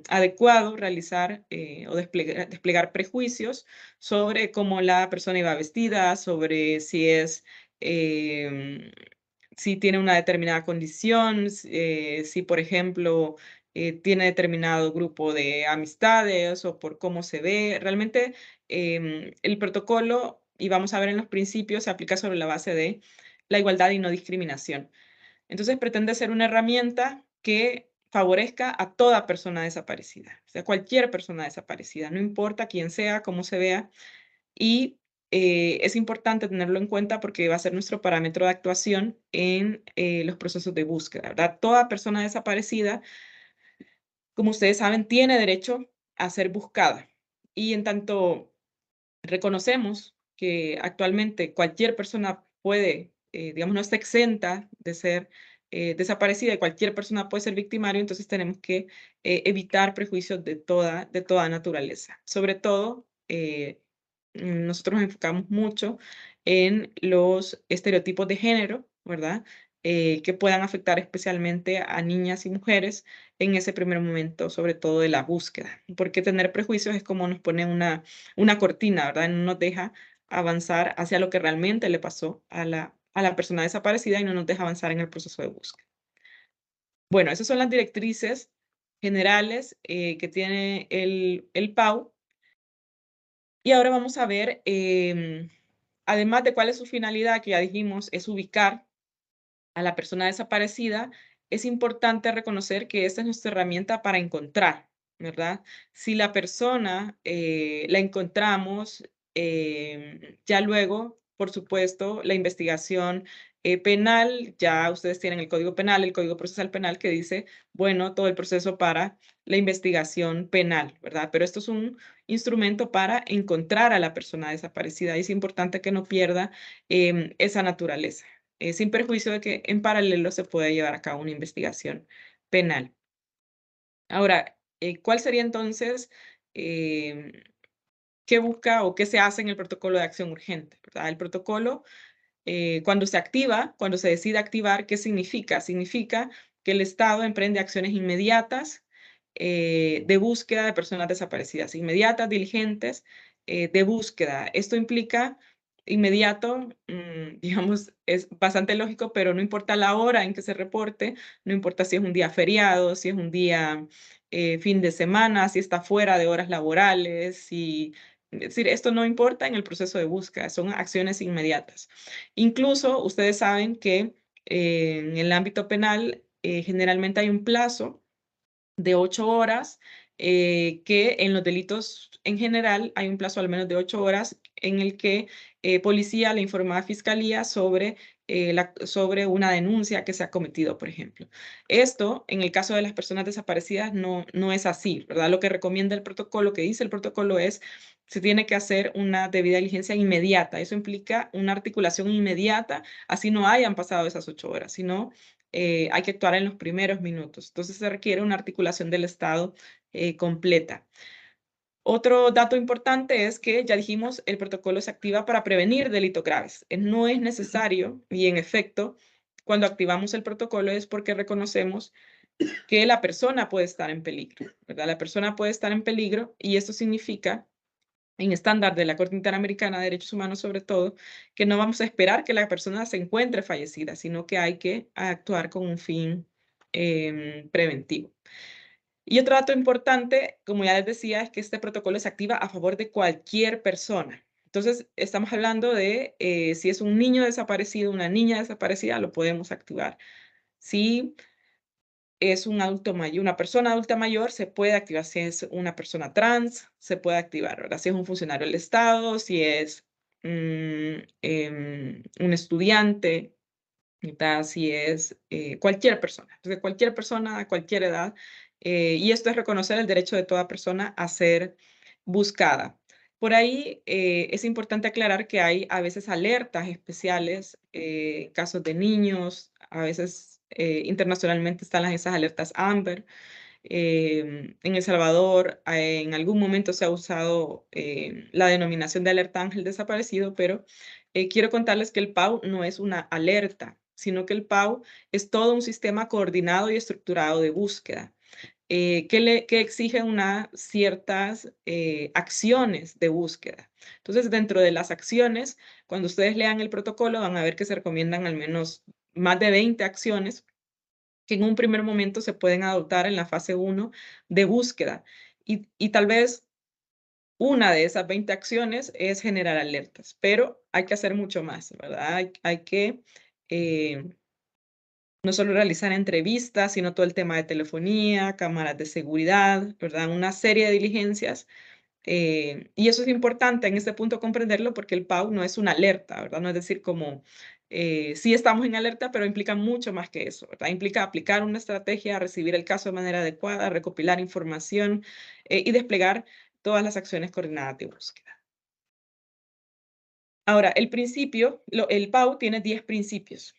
adecuado realizar o desplegar prejuicios sobre cómo la persona iba vestida, sobre si tiene una determinada condición, si, por ejemplo, tiene determinado grupo de amistades o por cómo se ve. Realmente el protocolo, y vamos a ver en los principios, se aplica sobre la base de la igualdad y no discriminación. Entonces pretende ser una herramienta que favorezca a toda persona desaparecida, o sea, cualquier persona desaparecida, no importa quién sea, cómo se vea, y es importante tenerlo en cuenta porque va a ser nuestro parámetro de actuación en los procesos de búsqueda, ¿verdad? Toda persona desaparecida, como ustedes saben, tiene derecho a ser buscada. Y en tanto Reconocemos que actualmente cualquier persona puede, digamos, no está exenta de ser desaparecida y cualquier persona puede ser victimario, entonces tenemos que evitar prejuicios de toda naturaleza. Sobre todo, nosotros nos enfocamos mucho en los estereotipos de género, ¿verdad? Que puedan afectar especialmente a niñas y mujeres en ese primer momento, sobre todo de la búsqueda, porque tener prejuicios es como nos pone una cortina, ¿verdad? No nos deja avanzar hacia lo que realmente le pasó a la persona desaparecida y no nos deja avanzar en el proceso de búsqueda. Bueno, esas son las directrices generales que tiene el PAU. Y ahora vamos a ver, además de cuál es su finalidad, que ya dijimos, es ubicar a la persona desaparecida, es importante reconocer que esta es nuestra herramienta para encontrar, ¿verdad? Si la persona la encontramos, ya luego, por supuesto, la investigación penal, ya ustedes tienen el Código Penal, el Código Procesal Penal que dice, bueno, todo el proceso para la investigación penal, ¿verdad? Pero esto es un instrumento para encontrar a la persona desaparecida y es importante que no pierda esa naturaleza sin perjuicio de que en paralelo se pueda llevar a cabo una investigación penal. Ahora, ¿cuál sería entonces, em, qué busca o qué se hace en el protocolo de acción urgente? ¿Verdad? El protocolo, cuando se activa, cuando se decide activar, ¿qué significa? Significa que el Estado emprende acciones inmediatas de búsqueda de personas desaparecidas, inmediatas, diligentes, de búsqueda. Esto implica inmediato, digamos, es bastante lógico, pero no importa la hora en que se reporte, no importa si es un día feriado, si es un día fin de semana, si está fuera de horas laborales, si, es decir, esto no importa en el proceso de búsqueda, son acciones inmediatas. Incluso ustedes saben que en el ámbito penal generalmente hay un plazo de 8 horas, que en los delitos en general hay un plazo al menos de 8 horas en el que policía le informa a fiscalía sobre, sobre una denuncia que se ha cometido, por ejemplo. Esto, en el caso de las personas desaparecidas, no es así, ¿verdad? Lo que recomienda el protocolo, que dice el protocolo es, se tiene que hacer una debida diligencia inmediata. Eso implica una articulación inmediata, así no hayan pasado esas 8 horas, sino hay que actuar en los primeros minutos. Entonces se requiere una articulación del Estado completa. Otro dato importante es que, ya dijimos, el protocolo se activa para prevenir delitos graves. No es necesario, y en efecto, cuando activamos el protocolo es porque reconocemos que la persona puede estar en peligro, ¿verdad? La persona puede estar en peligro y esto significa en estándar de la Corte Interamericana de Derechos Humanos, sobre todo, que no vamos a esperar que la persona se encuentre fallecida, sino que hay que actuar con un fin preventivo. Y otro dato importante, como ya les decía, es que este protocolo se activa a favor de cualquier persona. Entonces, estamos hablando de si es un niño desaparecido, una niña desaparecida, lo podemos activar. Si es un adulto mayor, una persona adulta mayor, se puede activar. Si es una persona trans, se puede activar, ¿verdad? Si es un funcionario del Estado, si es un estudiante, ¿verdad? Si es cualquier persona, entonces cualquier persona a cualquier edad. Y esto es reconocer el derecho de toda persona a ser buscada. Por ahí es importante aclarar que hay a veces alertas especiales, casos de niños, a veces internacionalmente están esas alertas Amber. En El Salvador en algún momento se ha usado la denominación de alerta ángel desaparecido, pero quiero contarles que el PAU no es una alerta, sino que el PAU es todo un sistema coordinado y estructurado de búsqueda que exige unas ciertas acciones de búsqueda. Entonces, dentro de las acciones, cuando ustedes lean el protocolo, van a ver que se recomiendan al menos más de 20 acciones que en un primer momento se pueden adoptar en la fase 1 de búsqueda. Y tal vez una de esas 20 acciones es generar alertas, pero hay que hacer mucho más, ¿verdad? Hay que eh, no solo realizar entrevistas, sino todo el tema de telefonía, cámaras de seguridad, ¿verdad? Una serie de diligencias. Y eso es importante en este punto comprenderlo porque el PAU no es una alerta, ¿verdad? No es decir como, sí estamos en alerta, pero implica mucho más que eso, ¿verdad? Implica aplicar una estrategia, recibir el caso de manera adecuada, recopilar información y desplegar todas las acciones coordinadas de búsqueda. Ahora, el PAU tiene 10 principios.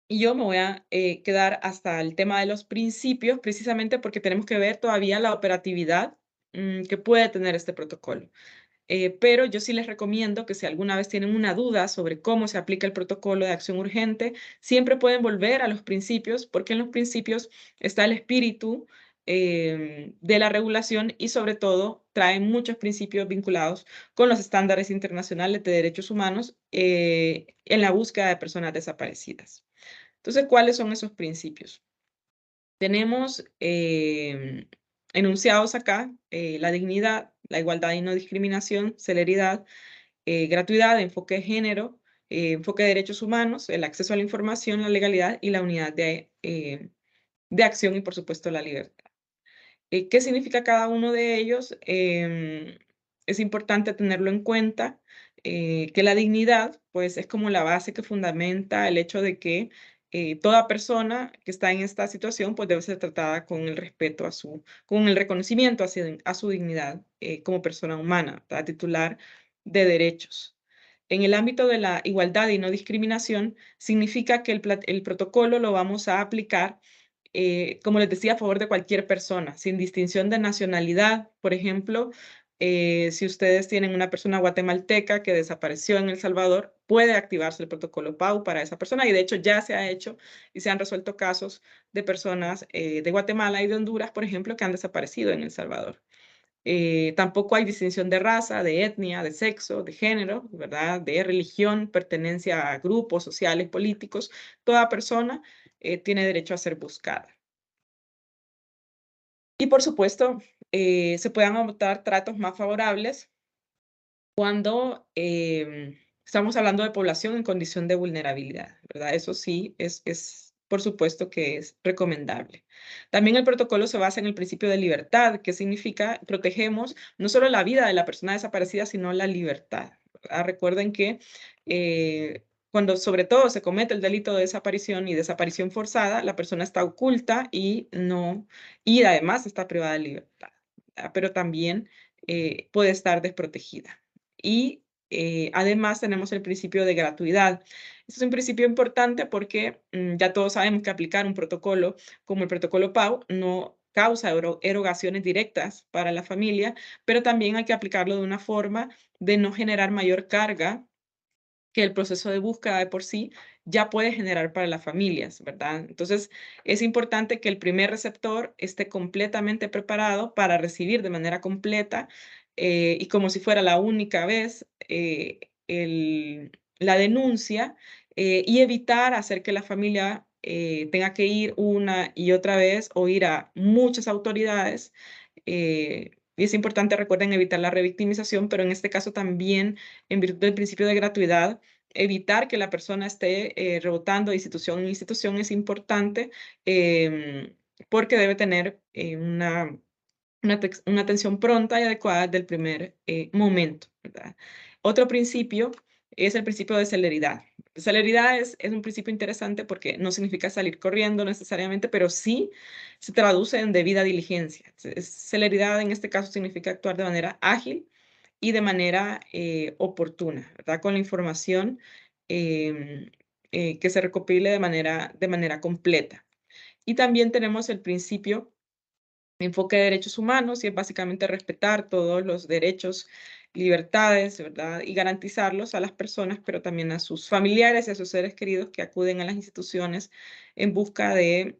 Y yo me voy a quedar hasta el tema de los principios, precisamente porque tenemos que ver todavía la operatividad que puede tener este protocolo. Pero yo sí les recomiendo que si alguna vez tienen una duda sobre cómo se aplica el protocolo de acción urgente, siempre pueden volver a los principios, porque en los principios está el espíritu de la regulación y sobre todo traen muchos principios vinculados con los estándares internacionales de derechos humanos en la búsqueda de personas desaparecidas. Entonces, ¿cuáles son esos principios? Tenemos enunciados acá la dignidad, la igualdad y no discriminación, celeridad, gratuidad, enfoque de género, enfoque de derechos humanos, el acceso a la información, la legalidad y la unidad de acción y, por supuesto, la libertad. ¿Qué significa cada uno de ellos? Es importante tenerlo en cuenta, que la dignidad, pues, es como la base que fundamenta el hecho de que toda persona que está en esta situación, pues, debe ser tratada con el respeto con el reconocimiento a su dignidad como persona humana, ¿verdad? Titular de derechos. En el ámbito de la igualdad y no discriminación, significa que el protocolo lo vamos a aplicar como les decía, a favor de cualquier persona, sin distinción de nacionalidad. Por ejemplo, si ustedes tienen una persona guatemalteca que desapareció en El Salvador, puede activarse el protocolo PAU para esa persona y de hecho ya se ha hecho y se han resuelto casos de personas de Guatemala y de Honduras, por ejemplo, que han desaparecido en El Salvador. Tampoco hay distinción de raza, de etnia, de sexo, de género, ¿verdad? De religión, pertenencia a grupos sociales, políticos. Toda persona tiene derecho a ser buscada. Y por supuesto, se puedan adoptar tratos más favorables cuando estamos hablando de población en condición de vulnerabilidad, ¿verdad? Eso sí por supuesto que es recomendable. También el protocolo se basa en el principio de libertad, que significa protegemos no solo la vida de la persona desaparecida, sino la libertad, ¿verdad? Recuerden que cuando sobre todo se comete el delito de desaparición y desaparición forzada, la persona está oculta y además está privada de libertad, ¿verdad? Pero también puede estar desprotegida. Y además tenemos el principio de gratuidad. Este es un principio importante porque ya todos sabemos que aplicar un protocolo como el protocolo PAU no causa erogaciones directas para la familia, pero también hay que aplicarlo de una forma de no generar mayor carga que el proceso de búsqueda de por sí ya puede generar para las familias, ¿verdad? Entonces, es importante que el primer receptor esté completamente preparado para recibir de manera completa y como si fuera la única vez la denuncia y evitar hacer que la familia tenga que ir una y otra vez o ir a muchas autoridades. Y es importante, recuerden, evitar la revictimización, pero en este caso también, en virtud del principio de gratuidad, evitar que la persona esté rebotando de institución en institución es importante porque debe tener una atención pronta y adecuada del primer momento, ¿verdad? Otro principio es el principio de celeridad. Celeridad es un principio interesante porque no significa salir corriendo necesariamente, pero sí se traduce en debida diligencia. Celeridad en este caso significa actuar de manera ágil y de manera oportuna, ¿verdad? Con la información que se recopile de manera completa. Y también tenemos el principio enfoque de derechos humanos y es básicamente respetar todos los derechos, libertades, ¿verdad? Y garantizarlos a las personas, pero también a sus familiares y a sus seres queridos que acuden a las instituciones en busca de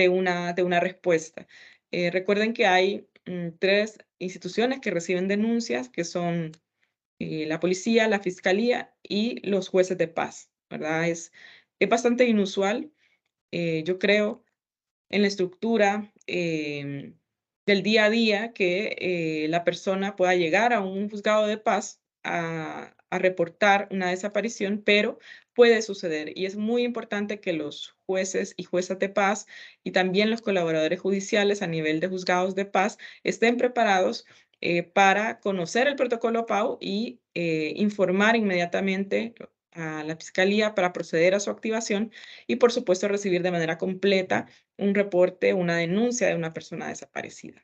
una respuesta. Recuerden que hay 3 instituciones que reciben denuncias, que son la policía, la fiscalía y los jueces de paz, ¿verdad? Es bastante inusual, yo creo, en la estructura del día a día que la persona pueda llegar a un juzgado de paz a reportar una desaparición, pero puede suceder y es muy importante que los jueces y juezas de paz y también los colaboradores judiciales a nivel de juzgados de paz estén preparados para conocer el protocolo PAU y informar inmediatamente a la fiscalía para proceder a su activación y, por supuesto, recibir de manera completa un reporte, una denuncia de una persona desaparecida.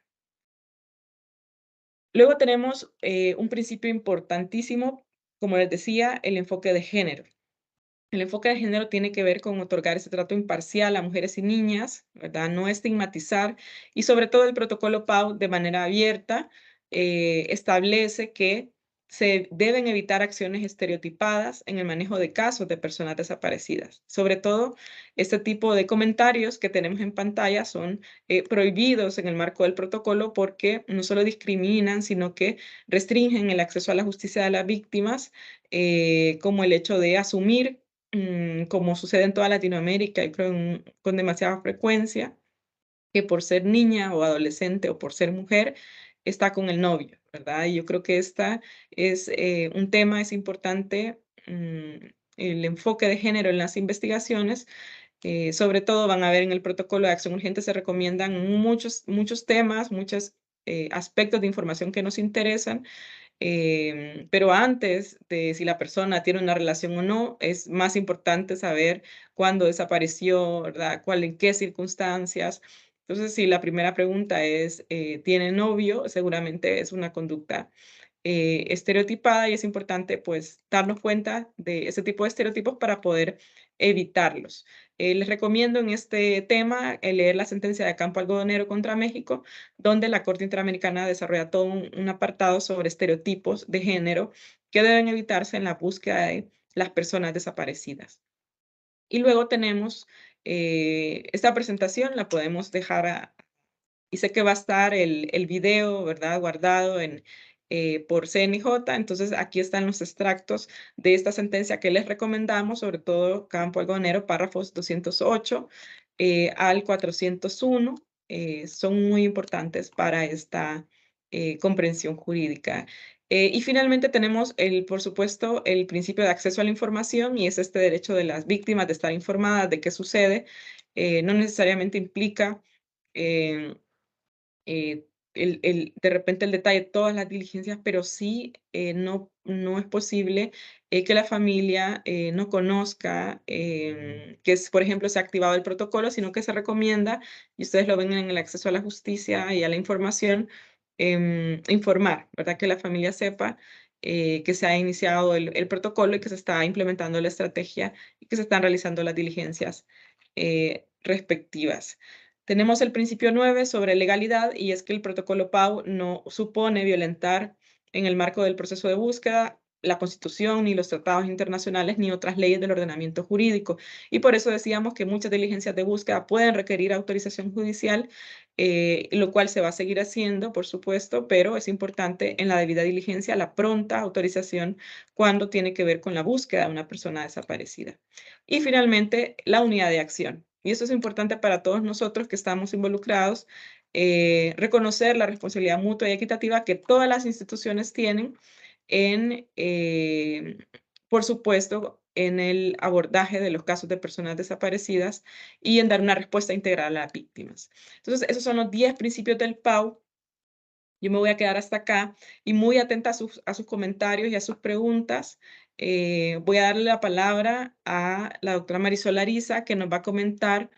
Luego tenemos un principio importantísimo como les decía, el enfoque de género. El enfoque de género tiene que ver con otorgar ese trato imparcial a mujeres y niñas, ¿verdad? No estigmatizar, y sobre todo el protocolo PAU de manera abierta establece que se deben evitar acciones estereotipadas en el manejo de casos de personas desaparecidas. Sobre todo, este tipo de comentarios que tenemos en pantalla son prohibidos en el marco del protocolo porque no solo discriminan, sino que restringen el acceso a la justicia de las víctimas, como el hecho de asumir, como sucede en toda Latinoamérica y creo con demasiada frecuencia, que por ser niña o adolescente o por ser mujer está con el novio, ¿verdad? Y yo creo que esta es un tema, es importante, el enfoque de género en las investigaciones. Sobre todo van a ver en el protocolo de acción urgente se recomiendan muchos temas, muchos aspectos de información que nos interesan. Pero antes de si la persona tiene una relación o no, es más importante saber cuándo desapareció, ¿verdad? En qué circunstancias. Entonces, si la primera pregunta es, ¿tiene novio? Seguramente es una conducta estereotipada y es importante pues darnos cuenta de ese tipo de estereotipos para poder evitarlos. Les recomiendo en este tema leer la sentencia de Campo Algodonero contra México, donde la Corte Interamericana desarrolla todo un apartado sobre estereotipos de género que deben evitarse en la búsqueda de las personas desaparecidas. Y luego tenemos esta presentación, la podemos dejar y sé que va a estar el video, ¿verdad? Guardado por CNJ. Entonces, aquí están los extractos de esta sentencia que les recomendamos, sobre todo Campo Algodonero, párrafos 208 al 401. Son muy importantes para esta comprensión jurídica. Y finalmente tenemos, por supuesto, el principio de acceso a la información y es este derecho de las víctimas de estar informadas de qué sucede. No necesariamente implica eh, eh, de repente el detalle de todas las diligencias, pero sí no es posible que la familia no conozca por ejemplo, se ha activado el protocolo, sino que se recomienda, y ustedes lo ven en el acceso a la justicia y a la información, informar, ¿verdad? Que la familia sepa que se ha iniciado el protocolo y que se está implementando la estrategia y que se están realizando las diligencias respectivas. Tenemos el principio 9 sobre legalidad y es que el protocolo PAU no supone violentar en el marco del proceso de búsqueda la Constitución, ni los tratados internacionales, ni otras leyes del ordenamiento jurídico. Y por eso decíamos que muchas diligencias de búsqueda pueden requerir autorización judicial, lo cual se va a seguir haciendo, por supuesto, pero es importante en la debida diligencia la pronta autorización cuando tiene que ver con la búsqueda de una persona desaparecida. Y finalmente, la unidad de acción. Y eso es importante para todos nosotros que estamos involucrados, reconocer la responsabilidad mutua y equitativa que todas las instituciones tienen por supuesto, en el abordaje de los casos de personas desaparecidas y en dar una respuesta integral a las víctimas. Entonces, esos son los 10 principios del PAU. Yo me voy a quedar hasta acá y muy atenta a sus comentarios y a sus preguntas. Voy a darle la palabra a la doctora Marisol Ariza, que nos va a comentar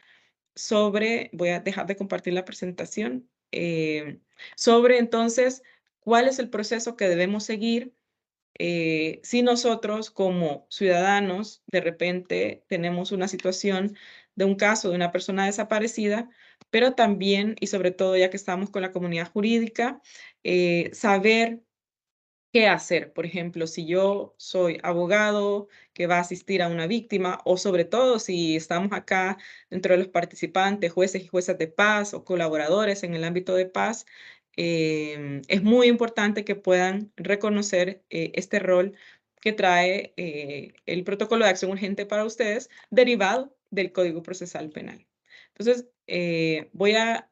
voy a dejar de compartir la presentación, sobre entonces cuál es el proceso que debemos seguir si nosotros como ciudadanos de repente tenemos una situación de un caso de una persona desaparecida, pero también y sobre todo ya que estamos con la comunidad jurídica, saber qué hacer. Por ejemplo, si yo soy abogado que va a asistir a una víctima o sobre todo si estamos acá dentro de los participantes, jueces y juezas de paz o colaboradores en el ámbito de paz, es muy importante que puedan reconocer este rol que trae el protocolo de acción urgente para ustedes derivado del Código Procesal Penal. Entonces, voy a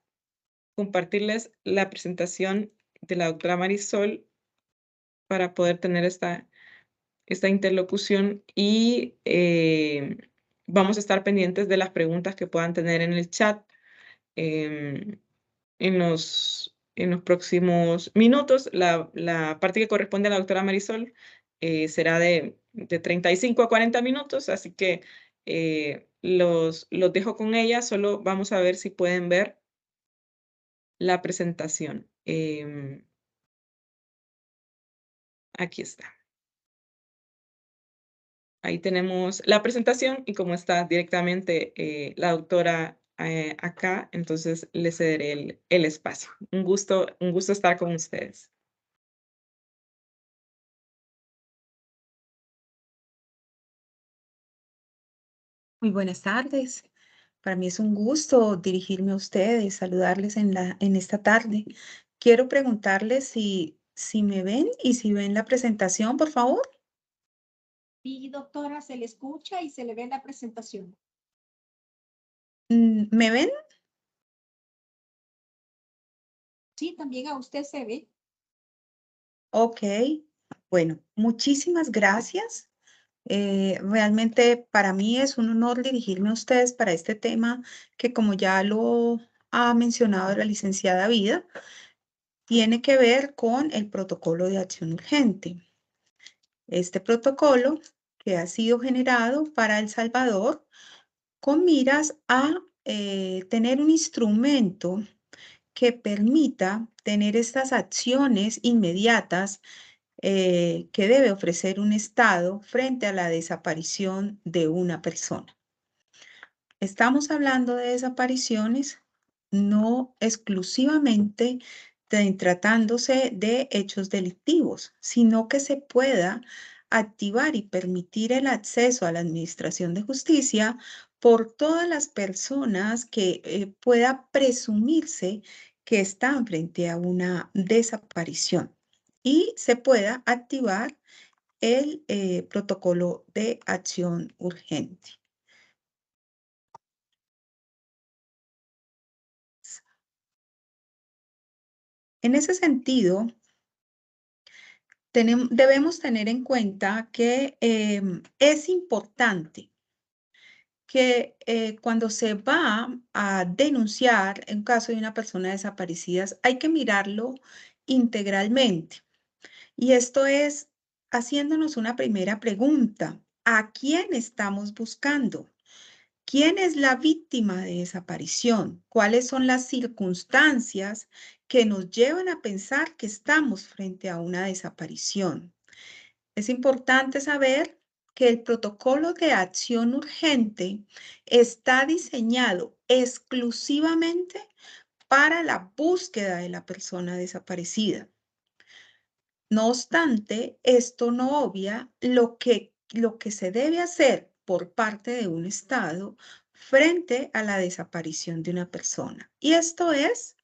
compartirles la presentación de la doctora Marisol para poder tener esta interlocución y vamos a estar pendientes de las preguntas que puedan tener en el chat em, en los próximos minutos. La parte que corresponde a la doctora Marisol será de 35 a 40 minutos, así que los dejo con ella. Solo vamos a ver si pueden ver la presentación. Aquí está. ahí tenemos la presentación y como está directamente la doctora acá, entonces le cederé el espacio. Un gusto estar con ustedes. Muy buenas tardes. Para mí es un gusto dirigirme a ustedes, saludarles en esta tarde. Quiero preguntarles si me ven y si ven la presentación, por favor. Y doctora, se le escucha y se le ve la presentación. ¿Me ven? Sí, también a usted se ve. Ok. Bueno, muchísimas gracias. Realmente para mí es un honor dirigirme a ustedes para este tema que, como ya lo ha mencionado la licenciada Vida, tiene que ver con el protocolo de acción urgente. Este protocolo que ha sido generado para El Salvador con miras a tener un instrumento que permita tener estas acciones inmediatas que debe ofrecer un Estado frente a la desaparición de una persona. Estamos hablando de desapariciones no exclusivamente tratándose de hechos delictivos, sino que se pueda activar y permitir el acceso a la administración de justicia por todas las personas que pueda presumirse que están frente a una desaparición y se pueda activar el protocolo de acción urgente. En ese sentido, debemos tener en cuenta que es importante que cuando se va a denunciar en caso de una persona desaparecida, hay que mirarlo integralmente. Y esto es haciéndonos una primera pregunta. ¿A quién estamos buscando? ¿Quién es la víctima de desaparición? ¿Cuáles son las circunstancias que nos llevan a pensar que estamos frente a una desaparición? Es importante saber que el protocolo de acción urgente está diseñado exclusivamente para la búsqueda de la persona desaparecida. No obstante, esto no obvia lo que se debe hacer por parte de un Estado frente a la desaparición de una persona. Y esto es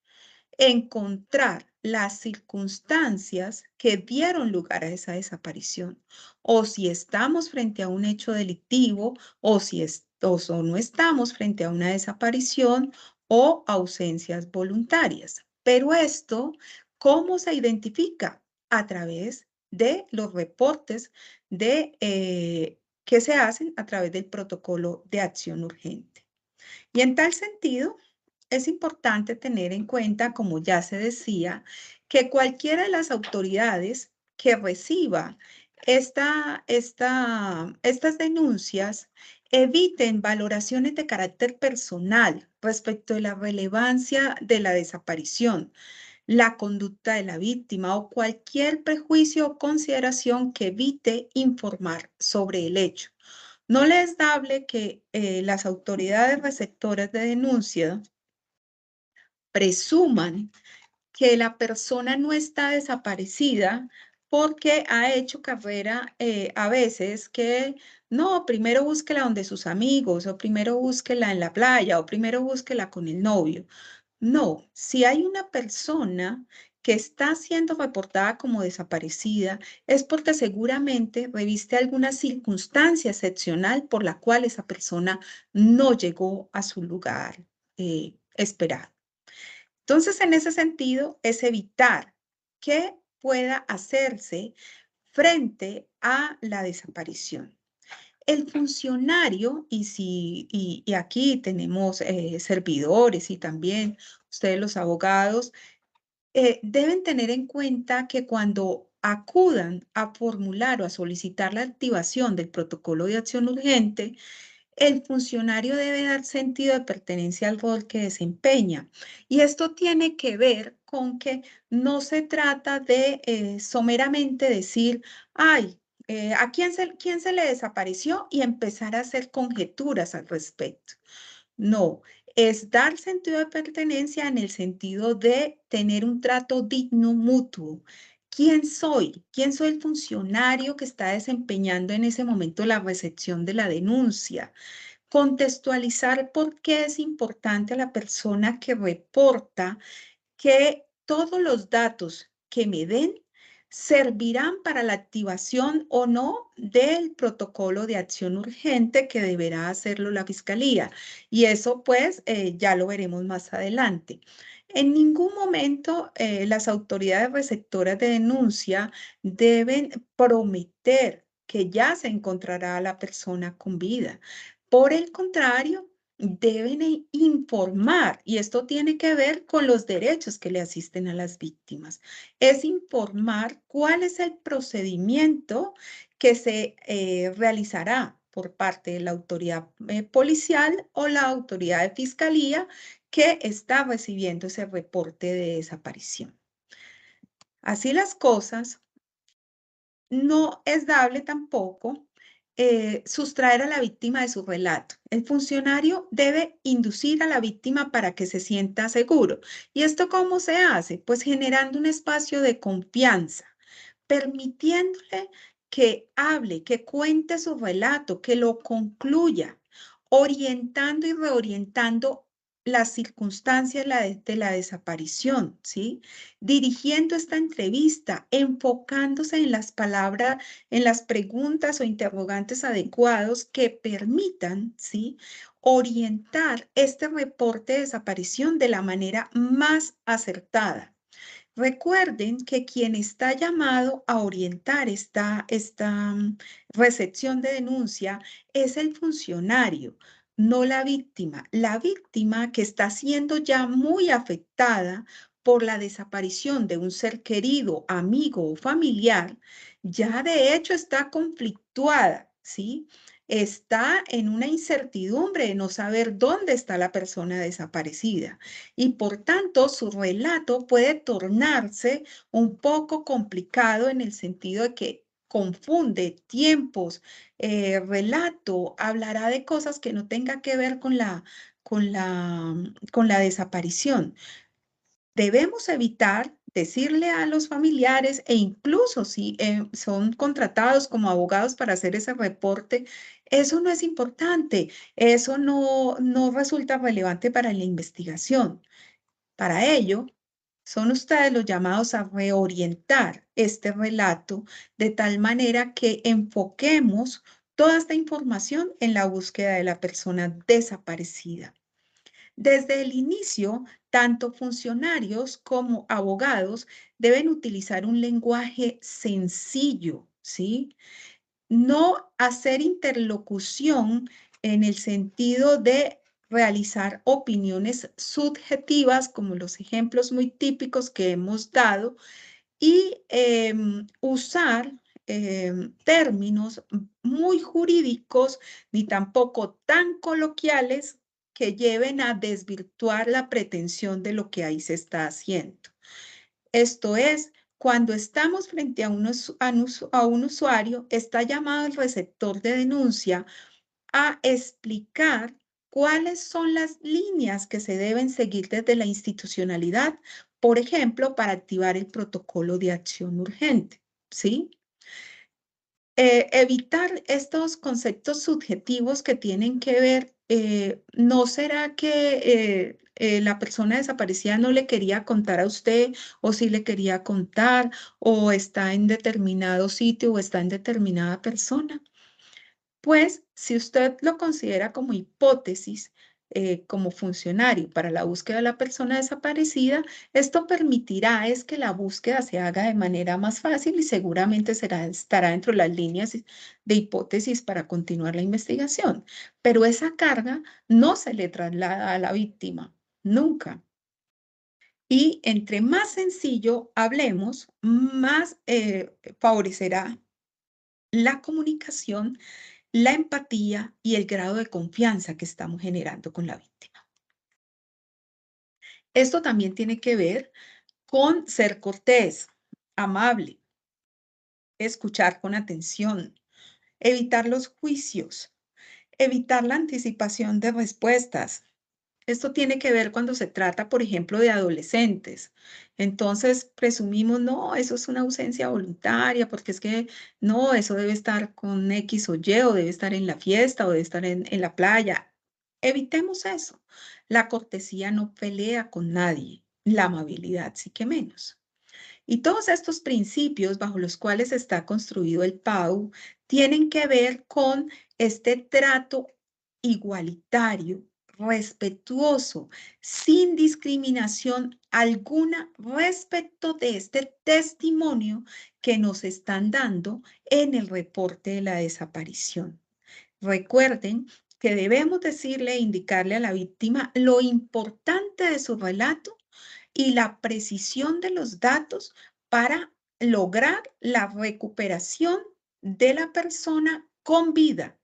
encontrar las circunstancias que dieron lugar a esa desaparición, o si estamos frente a un hecho delictivo, o si o no estamos frente a una desaparición o ausencias voluntarias. Pero esto, ¿cómo se identifica? A través de los reportes que se hacen a través del protocolo de acción urgente. Y en tal sentido, es importante tener en cuenta, como ya se decía, que cualquiera de las autoridades que reciba estas denuncias eviten valoraciones de carácter personal respecto de la relevancia de la desaparición, la conducta de la víctima o cualquier prejuicio o consideración que evite informar sobre el hecho. No le es dable que las autoridades receptoras de denuncia presuman que la persona no está desaparecida porque ha hecho carrera a veces que no, primero búsquela donde sus amigos, o primero búsquela en la playa, o primero búsquela con el novio. No, si hay una persona que está siendo reportada como desaparecida, es porque seguramente reviste alguna circunstancia excepcional por la cual esa persona no llegó a su lugar esperado. Entonces, en ese sentido, es evitar que pueda hacerse frente a la desaparición. El funcionario, y aquí tenemos servidores y también ustedes los abogados, deben tener en cuenta que cuando acudan a formular o a solicitar la activación del protocolo de acción urgente, el funcionario debe dar sentido de pertenencia al rol que desempeña. Y esto tiene que ver con que no se trata de someramente decir, ay, ¿a quién se le desapareció? Y empezar a hacer conjeturas al respecto. No, es dar sentido de pertenencia en el sentido de tener un trato digno mutuo. ¿Quién soy? ¿Quién soy el funcionario que está desempeñando en ese momento la recepción de la denuncia? Contextualizar por qué es importante a la persona que reporta que todos los datos que me den servirán para la activación o no del protocolo de acción urgente que deberá hacerlo la Fiscalía. Y eso pues ya lo veremos más adelante. En ningún momento las autoridades receptoras de denuncia deben prometer que ya se encontrará a la persona con vida. Por el contrario, deben informar, y esto tiene que ver con los derechos que le asisten a las víctimas, es informar cuál es el procedimiento que se realizará por parte de la autoridad policial o la autoridad de fiscalía que está recibiendo ese reporte de desaparición. Así las cosas, no es dable tampoco sustraer a la víctima de su relato. El funcionario debe inducir a la víctima para que se sienta seguro. ¿Y esto cómo se hace? Pues generando un espacio de confianza, permitiéndole que hable, que cuente su relato, que lo concluya, orientando y reorientando las circunstancias de la desaparición, ¿sí? Dirigiendo esta entrevista, enfocándose en las palabras, en las preguntas o interrogantes adecuados que permitan, ¿sí? Orientar este reporte de desaparición de la manera más acertada. Recuerden que quien está llamado a orientar esta recepción de denuncia es el funcionario, no la víctima. La víctima que está siendo ya muy afectada por la desaparición de un ser querido, amigo o familiar, ya de hecho está conflictuada, ¿sí? Está en una incertidumbre de no saber dónde está la persona desaparecida y por tanto su relato puede tornarse un poco complicado en el sentido de que confunde tiempos, relato, hablará de cosas que no tenga que ver con la desaparición. Debemos evitar decirle a los familiares e incluso si son contratados como abogados para hacer ese reporte, eso no es importante, eso no resulta relevante para la investigación. Para ello, son ustedes los llamados a reorientar este relato de tal manera que enfoquemos toda esta información en la búsqueda de la persona desaparecida. Desde el inicio, tanto funcionarios como abogados deben utilizar un lenguaje sencillo, ¿sí? No hacer interlocución en el sentido de realizar opiniones subjetivas, como los ejemplos muy típicos que hemos dado, y usar términos muy jurídicos ni tampoco tan coloquiales que lleven a desvirtuar la pretensión de lo que ahí se está haciendo. Esto es, cuando estamos frente a un usuario, está llamado el receptor de denuncia a explicar cuáles son las líneas que se deben seguir desde la institucionalidad, por ejemplo, para activar el protocolo de acción urgente, ¿sí? Evitar estos conceptos subjetivos que tienen que ver, ¿no será que la persona desaparecida no le quería contar a usted o sí le quería contar o está en determinado sitio o está en determinada persona? Pues si usted lo considera como hipótesis, como funcionario para la búsqueda de la persona desaparecida, esto permitirá es que la búsqueda se haga de manera más fácil y seguramente estará dentro de las líneas de hipótesis para continuar la investigación. Pero esa carga no se le traslada a la víctima, nunca. Y entre más sencillo hablemos, más favorecerá la comunicación, la empatía y el grado de confianza que estamos generando con la víctima. Esto también tiene que ver con ser cortés, amable, escuchar con atención, evitar los juicios, evitar la anticipación de respuestas. Esto tiene que ver cuando se trata, por ejemplo, de adolescentes. Entonces, presumimos, no, eso es una ausencia voluntaria, porque es que no, eso debe estar con X o Y, o debe estar en la fiesta, o debe estar en la playa. Evitemos eso. La cortesía no pelea con nadie, la amabilidad sí que menos. Y todos estos principios bajo los cuales está construido el PAU tienen que ver con este trato igualitario, respetuoso, sin discriminación alguna respecto de este testimonio que nos están dando en el reporte de la desaparición. Recuerden que debemos decirle e indicarle a la víctima lo importante de su relato y la precisión de los datos para lograr la recuperación de la persona con vida.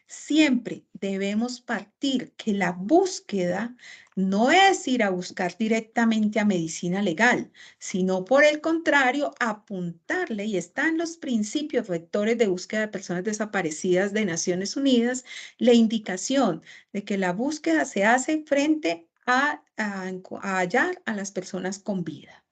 Siempre debemos partir que la búsqueda no es ir a buscar directamente a medicina legal, sino por el contrario, apuntarle, y están los principios rectores de búsqueda de personas desaparecidas de Naciones Unidas, la indicación de que la búsqueda se hace frente a hallar a las personas con vida.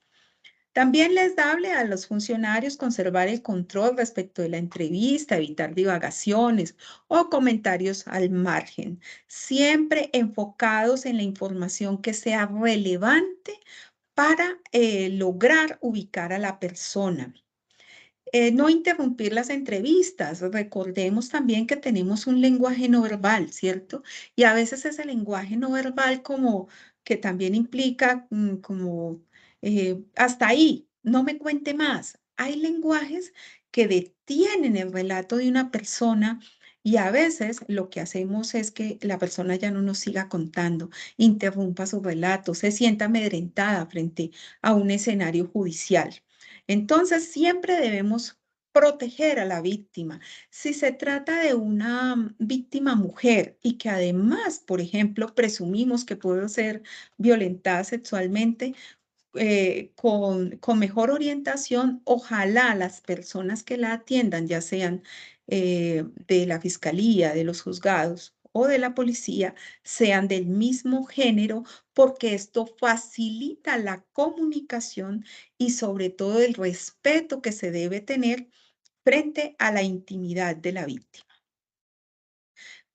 También les dable a los funcionarios conservar el control respecto de la entrevista, evitar divagaciones o comentarios al margen, siempre enfocados en la información que sea relevante para lograr ubicar a la persona. No interrumpir las entrevistas. Recordemos también que tenemos un lenguaje no verbal, ¿cierto? Y a veces ese lenguaje no verbal como que también implica como hasta ahí, no me cuente más. Hay lenguajes que detienen el relato de una persona y a veces lo que hacemos es que la persona ya no nos siga contando, interrumpa su relato, se sienta amedrentada frente a un escenario judicial. Entonces, siempre debemos proteger a la víctima. Si se trata de una víctima mujer y que además, por ejemplo, presumimos que puede ser violentada sexualmente, con mejor orientación, ojalá las personas que la atiendan, ya sean de la fiscalía, de los juzgados o de la policía, sean del mismo género, porque esto facilita la comunicación y sobre todo el respeto que se debe tener frente a la intimidad de la víctima.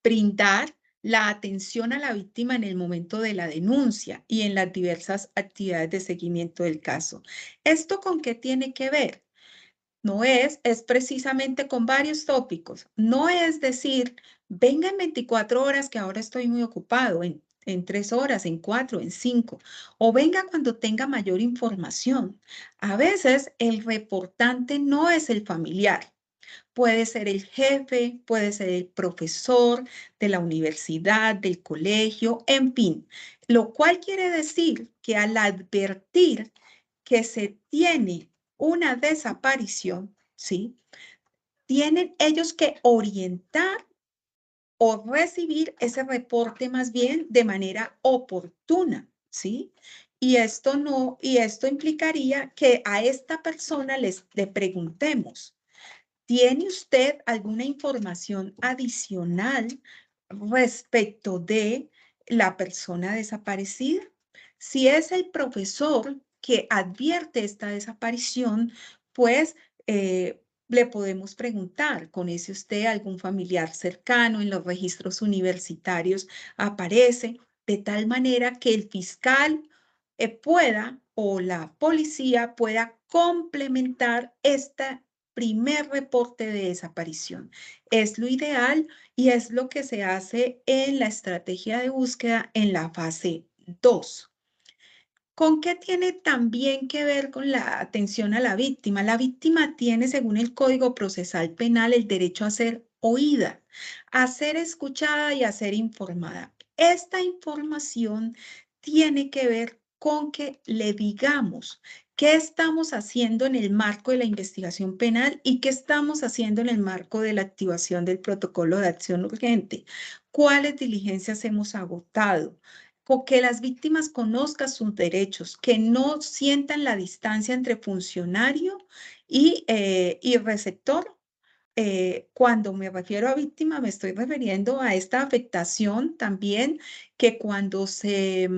Brindar la atención a la víctima en el momento de la denuncia y en las diversas actividades de seguimiento del caso. ¿Esto con qué tiene que ver? No es precisamente con varios tópicos. No es decir, venga en 24 horas que ahora estoy muy ocupado, en 3 horas, en 4, en 5, o venga cuando tenga mayor información. A veces el reportante no es el familiar. Puede ser el jefe, puede ser el profesor de la universidad, del colegio, en fin. Lo cual quiere decir que al advertir que se tiene una desaparición, ¿sí? Tienen ellos que orientar o recibir ese reporte más bien de manera oportuna, ¿sí? Y esto implicaría que a esta persona le preguntemos, ¿tiene usted alguna información adicional respecto de la persona desaparecida? Si es el profesor que advierte esta desaparición, pues le podemos preguntar, ¿conoce usted algún familiar cercano? En los registros universitarios aparece, de tal manera que el fiscal pueda o la policía pueda complementar esta primer reporte de desaparición. Es lo ideal y es lo que se hace en la estrategia de búsqueda en la fase 2. ¿Con qué tiene también que ver con la atención a la víctima? La víctima tiene, según el Código Procesal Penal, el derecho a ser oída, a ser escuchada y a ser informada. Esta información tiene que ver con que le digamos qué estamos haciendo en el marco de la investigación penal y qué estamos haciendo en el marco de la activación del protocolo de acción urgente. ¿Cuáles diligencias hemos agotado? que las víctimas conozcan sus derechos, que no sientan la distancia entre funcionario y receptor. Cuando me refiero a víctima, me estoy refiriendo a esta afectación también que cuando se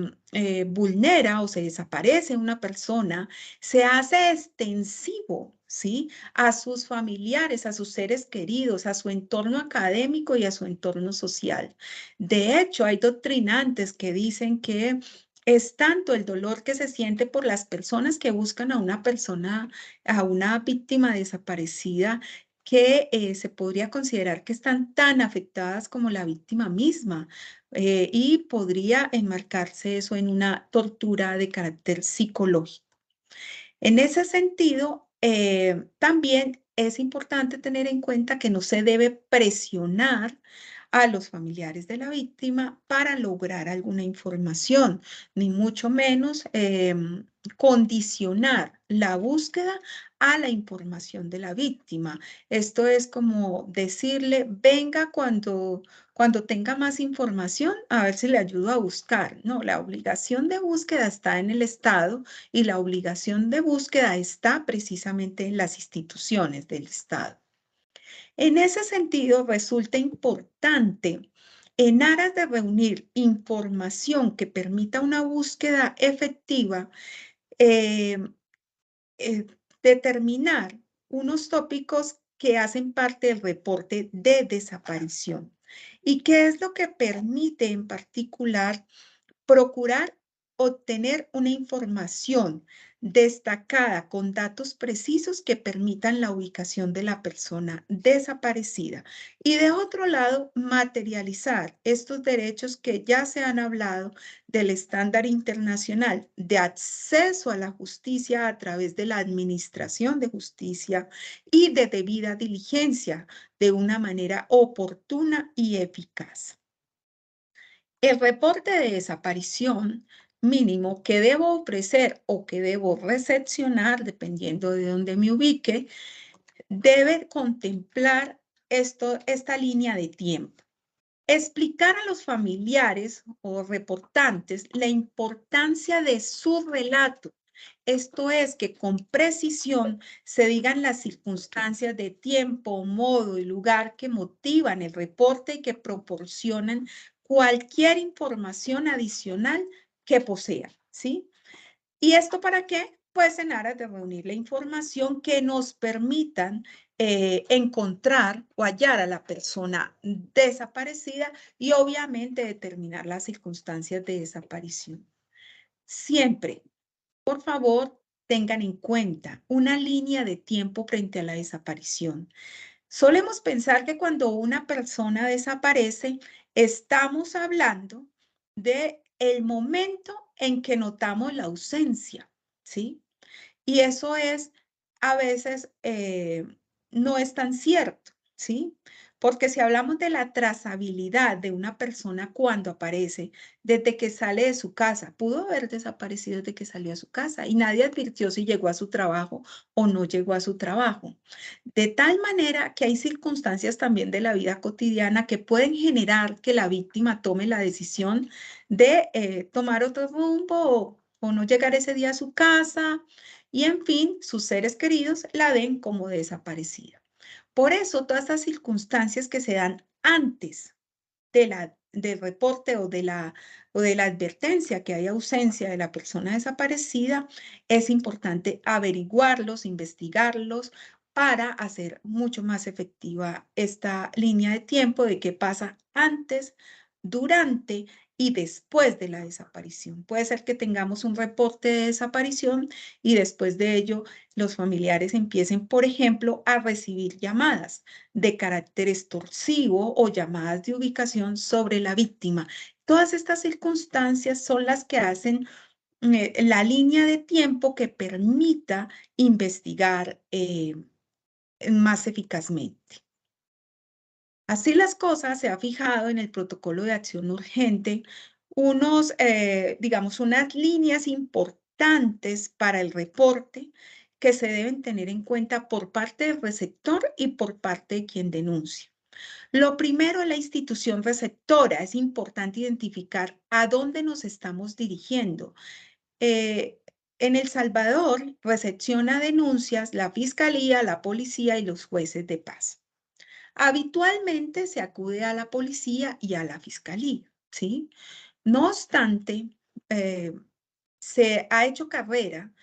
vulnera o se desaparece una persona, se hace extensivo, ¿sí? A sus familiares, a sus seres queridos, a su entorno académico y a su entorno social. De hecho, hay doctrinantes que dicen que es tanto el dolor que se siente por las personas que buscan a una persona, a una víctima desaparecida, que se podría considerar que están tan afectadas como la víctima misma y podría enmarcarse eso en una tortura de carácter psicológico. En ese sentido, también es importante tener en cuenta que no se debe presionar a los familiares de la víctima para lograr alguna información, ni mucho menos condicionar la búsqueda a la información de la víctima. Esto es como decirle, venga cuando tenga más información, a ver si le ayudo a buscar. No, la obligación de búsqueda está en el Estado y la obligación de búsqueda está precisamente en las instituciones del Estado. En ese sentido, resulta importante, en aras de reunir información que permita una búsqueda efectiva, eh, determinar unos tópicos que hacen parte del reporte de desaparición. ¿Y qué es lo que permite en particular procurar obtener una información destacada con datos precisos que permitan la ubicación de la persona desaparecida? Y de otro lado, materializar estos derechos que ya se han hablado del estándar internacional de acceso a la justicia a través de la administración de justicia y de debida diligencia de una manera oportuna y eficaz. El reporte de desaparición mínimo que debo ofrecer o que debo recepcionar, dependiendo de dónde me ubique, debe contemplar esta línea de tiempo. Explicar a los familiares o reportantes la importancia de su relato. Esto es que con precisión se digan las circunstancias de tiempo, modo y lugar que motivan el reporte y que proporcionan cualquier información adicional que posea, ¿sí? ¿Y esto para qué? Pues en aras de reunir la información que nos permitan encontrar o hallar a la persona desaparecida y obviamente determinar las circunstancias de desaparición. Siempre, por favor, tengan en cuenta una línea de tiempo frente a la desaparición. Solemos pensar que cuando una persona desaparece, estamos hablando de el momento en que notamos la ausencia, ¿sí? Y eso es, a veces, no es tan cierto, ¿sí? Porque si hablamos de la trazabilidad de una persona cuando aparece, desde que sale de su casa, pudo haber desaparecido desde que salió a su casa y nadie advirtió si llegó a su trabajo o no llegó a su trabajo. De tal manera que hay circunstancias también de la vida cotidiana que pueden generar que la víctima tome la decisión de tomar otro rumbo o no llegar ese día a su casa y, en fin, sus seres queridos la den como desaparecida. Por eso, todas estas circunstancias que se dan antes del reporte o de la advertencia que hay ausencia de la persona desaparecida, es importante averiguarlos, investigarlos para hacer mucho más efectiva esta línea de tiempo de qué pasa antes, durante y después de la desaparición. Puede ser que tengamos un reporte de desaparición y después de ello los familiares empiecen, por ejemplo, a recibir llamadas de carácter extorsivo o llamadas de ubicación sobre la víctima. Todas estas circunstancias son las que hacen la línea de tiempo que permita investigar más eficazmente. Así las cosas, se ha fijado en el protocolo de acción urgente digamos, unas líneas importantes para el reporte que se deben tener en cuenta por parte del receptor y por parte de quien denuncia. Lo primero es la institución receptora. Es importante identificar a dónde nos estamos dirigiendo. En El Salvador recepciona denuncias la Fiscalía, la Policía y los jueces de paz. Habitualmente se acude a la Policía y a la Fiscalía, ¿sí? No obstante, se ha hecho carrera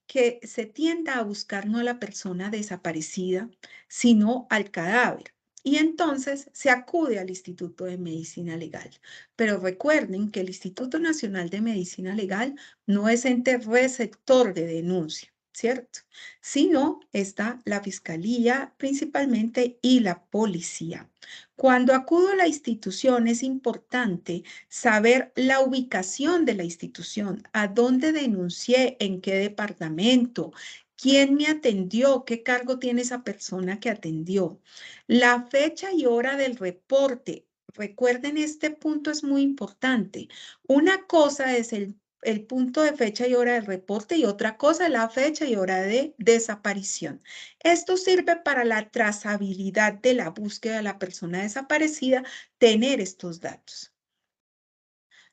que se tienda a buscar no a la persona desaparecida, sino al cadáver. Y entonces se acude al Instituto de Medicina Legal. Pero recuerden que el Instituto Nacional de Medicina Legal no es ente receptor de denuncia, ¿cierto? Sino está la Fiscalía principalmente y la Policía. Cuando acudo a la institución es importante saber la ubicación de la institución, a dónde denuncié, en qué departamento, quién me atendió, qué cargo tiene esa persona que atendió, la fecha y hora del reporte. Recuerden, este punto es muy importante. Una cosa es el punto de fecha y hora del reporte y otra cosa es la fecha y hora de desaparición. Esto sirve para la trazabilidad de la búsqueda de la persona desaparecida, tener estos datos.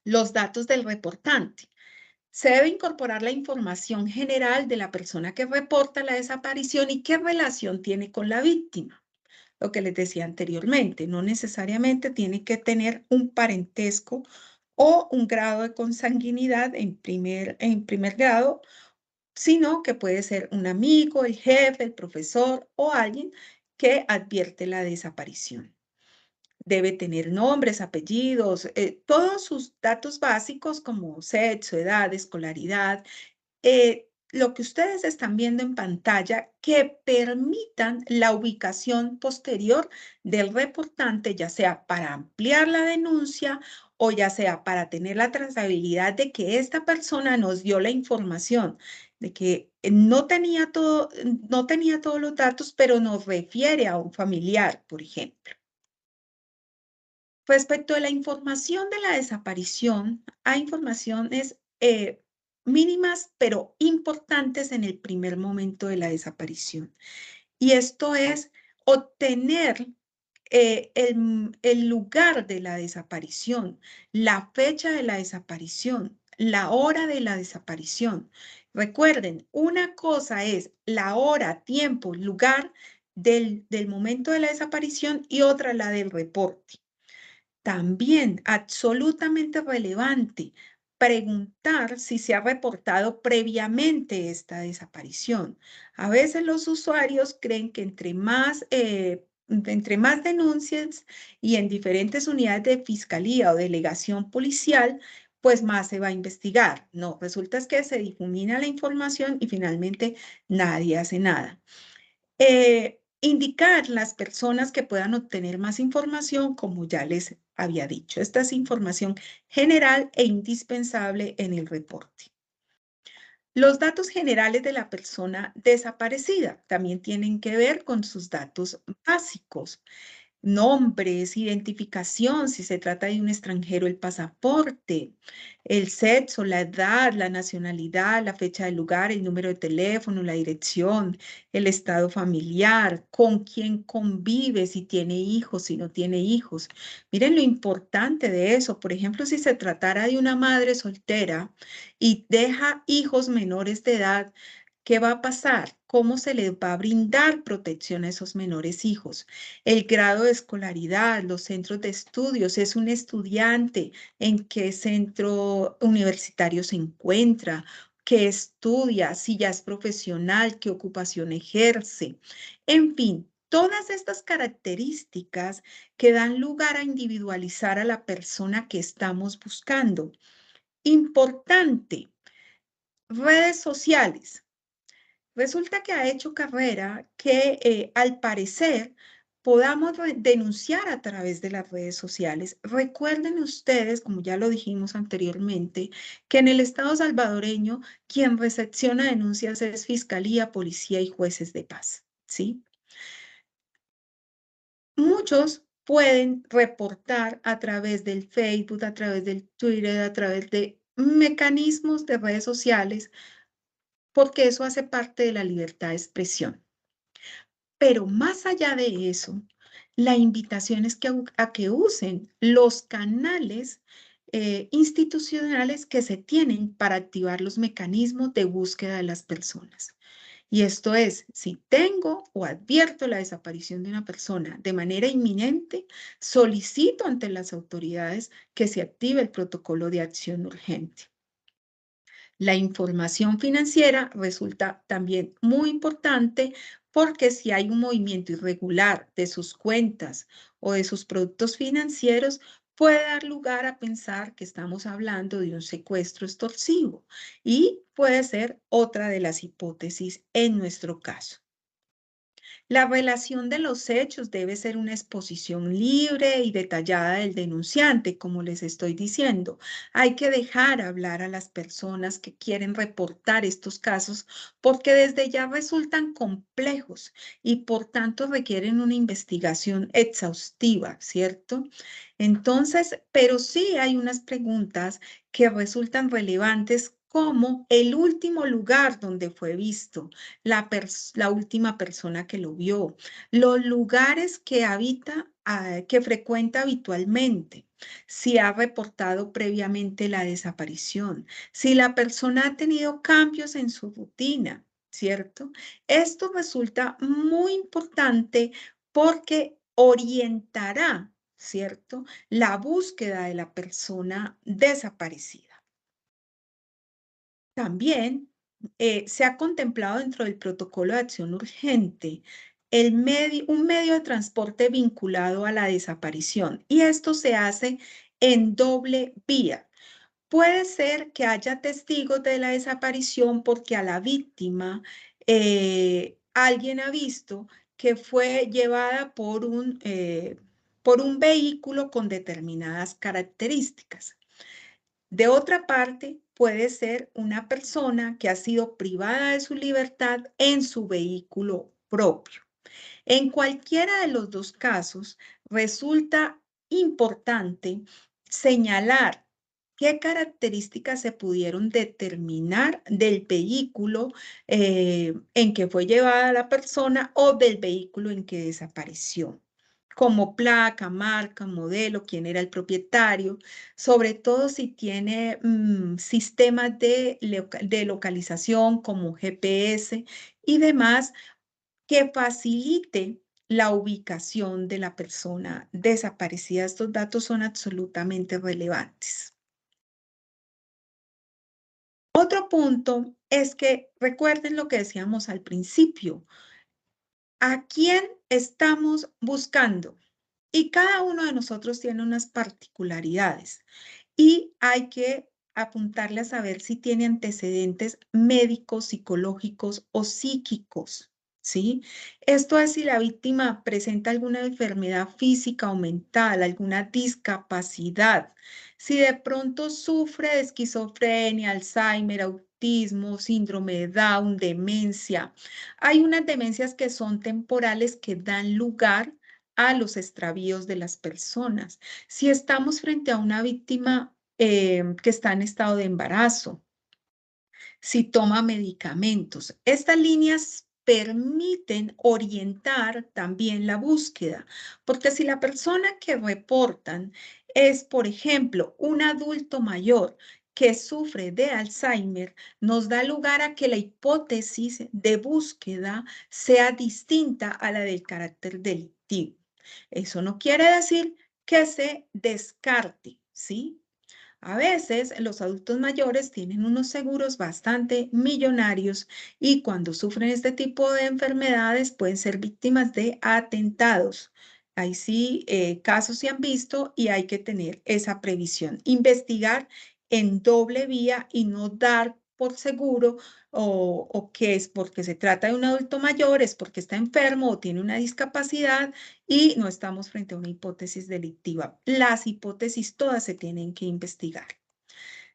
Los datos del reportante. Se debe incorporar la información general de la persona que reporta la desaparición y qué relación tiene con la víctima. Lo que les decía anteriormente, no necesariamente tiene que tener un parentesco o un grado de consanguinidad en primer grado, sino que puede ser un amigo, el jefe, el profesor o alguien que advierte la desaparición. Debe tener nombres, apellidos, todos sus datos básicos como sexo, edad, escolaridad, lo que ustedes están viendo en pantalla que permitan la ubicación posterior del reportante, ya sea para ampliar la denuncia o ya sea para tener la trazabilidad de que esta persona nos dio la información, de que no tenía todos los datos, pero nos refiere a un familiar, por ejemplo. Respecto a la información de la desaparición, hay informaciones mínimas, pero importantes en el primer momento de la desaparición. Y esto es obtener el lugar de la desaparición, la fecha de la desaparición, la hora de la desaparición. Recuerden, una cosa es la hora, tiempo, lugar del momento de la desaparición y otra la del reporte. También, absolutamente relevante, preguntar si se ha reportado previamente esta desaparición. A veces los usuarios creen que entre más denuncias y en diferentes unidades de fiscalía o delegación policial, pues más se va a investigar. No, resulta es que se difumina la información y finalmente nadie hace nada. Indicar las personas que puedan obtener más información, como ya les había dicho. Esta es información general e indispensable en el reporte. Los datos generales de la persona desaparecida también tienen que ver con sus datos básicos. Nombres, identificación, si se trata de un extranjero, el pasaporte, el sexo, la edad, la nacionalidad, la fecha del lugar, el número de teléfono, la dirección, el estado familiar, con quién convive, si tiene hijos, si no tiene hijos. Miren lo importante de eso. Por ejemplo, si se tratara de una madre soltera y deja hijos menores de edad, ¿qué va a pasar? ¿Cómo se les va a brindar protección a esos menores hijos? El grado de escolaridad, los centros de estudios, ¿es un estudiante? ¿En qué centro universitario se encuentra? ¿Qué estudia? Si ya es profesional, ¿qué ocupación ejerce? En fin, todas estas características que dan lugar a individualizar a la persona que estamos buscando. Importante, redes sociales. Resulta que ha hecho carrera que al parecer podamos denunciar a través de las redes sociales. Recuerden ustedes, como ya lo dijimos anteriormente, que en el Estado salvadoreño quien recepciona denuncias es Fiscalía, Policía y jueces de paz, ¿sí? Muchos pueden reportar a través del Facebook, a través del Twitter, a través de mecanismos de redes sociales, porque eso hace parte de la libertad de expresión. Pero más allá de eso, La invitación es a que usen los canales institucionales que se tienen para activar los mecanismos de búsqueda de las personas. Y esto es, si tengo o advierto la desaparición de una persona de manera inminente, solicito ante las autoridades que se active el protocolo de acción urgente. La información financiera resulta también muy importante porque si hay un movimiento irregular de sus cuentas o de sus productos financieros, puede dar lugar a pensar que estamos hablando de un secuestro extorsivo y puede ser otra de las hipótesis en nuestro caso. La relación de los hechos debe ser una exposición libre y detallada del denunciante, como les estoy diciendo. Hay que dejar hablar a las personas que quieren reportar estos casos porque desde ya resultan complejos y por tanto requieren una investigación exhaustiva, ¿cierto? Entonces, pero sí hay unas preguntas que resultan relevantes como el último lugar donde fue visto, la última persona que lo vio, los lugares que habita, que frecuenta habitualmente, si ha reportado previamente la desaparición, si la persona ha tenido cambios en su rutina, ¿cierto? Esto resulta muy importante porque orientará, ¿cierto?, la búsqueda de la persona desaparecida. También se ha contemplado dentro del protocolo de acción urgente un medio de transporte vinculado a la desaparición y esto se hace en doble vía. Puede ser que haya testigos de la desaparición porque a la víctima alguien ha visto que fue llevada por un vehículo con determinadas características. De otra parte, puede ser una persona que ha sido privada de su libertad en su vehículo propio. En cualquiera de los dos casos, resulta importante señalar qué características se pudieron determinar del vehículo en que fue llevada la persona o del vehículo en que desapareció, como placa, marca, modelo, quién era el propietario, sobre todo si tiene sistemas de localización como GPS y demás que facilite la ubicación de la persona desaparecida. Estos datos son absolutamente relevantes. Otro punto es que recuerden lo que decíamos al principio. ¿A quién estamos buscando? Y cada uno de nosotros tiene unas particularidades y hay que apuntarle a saber si tiene antecedentes médicos, psicológicos o psíquicos, ¿sí? Esto es si la víctima presenta alguna enfermedad física o mental, alguna discapacidad, si de pronto sufre de esquizofrenia, Alzheimer, autismo, síndrome de Down, demencia. Hay unas demencias que son temporales que dan lugar a los extravíos de las personas. Si estamos frente a una víctima que está en estado de embarazo, si toma medicamentos, estas líneas permiten orientar también la búsqueda, porque si la persona que reportan es, por ejemplo, un adulto mayor que sufre de Alzheimer, nos da lugar a que la hipótesis de búsqueda sea distinta a la del carácter delictivo. Eso no quiere decir que se descarte, ¿sí? A veces los adultos mayores tienen unos seguros bastante millonarios y cuando sufren este tipo de enfermedades pueden ser víctimas de atentados. Ahí sí, casos se han visto y hay que tener esa previsión. Investigar en doble vía y no dar por seguro o que es porque se trata de un adulto mayor, es porque está enfermo o tiene una discapacidad y no estamos frente a una hipótesis delictiva. Las hipótesis todas se tienen que investigar.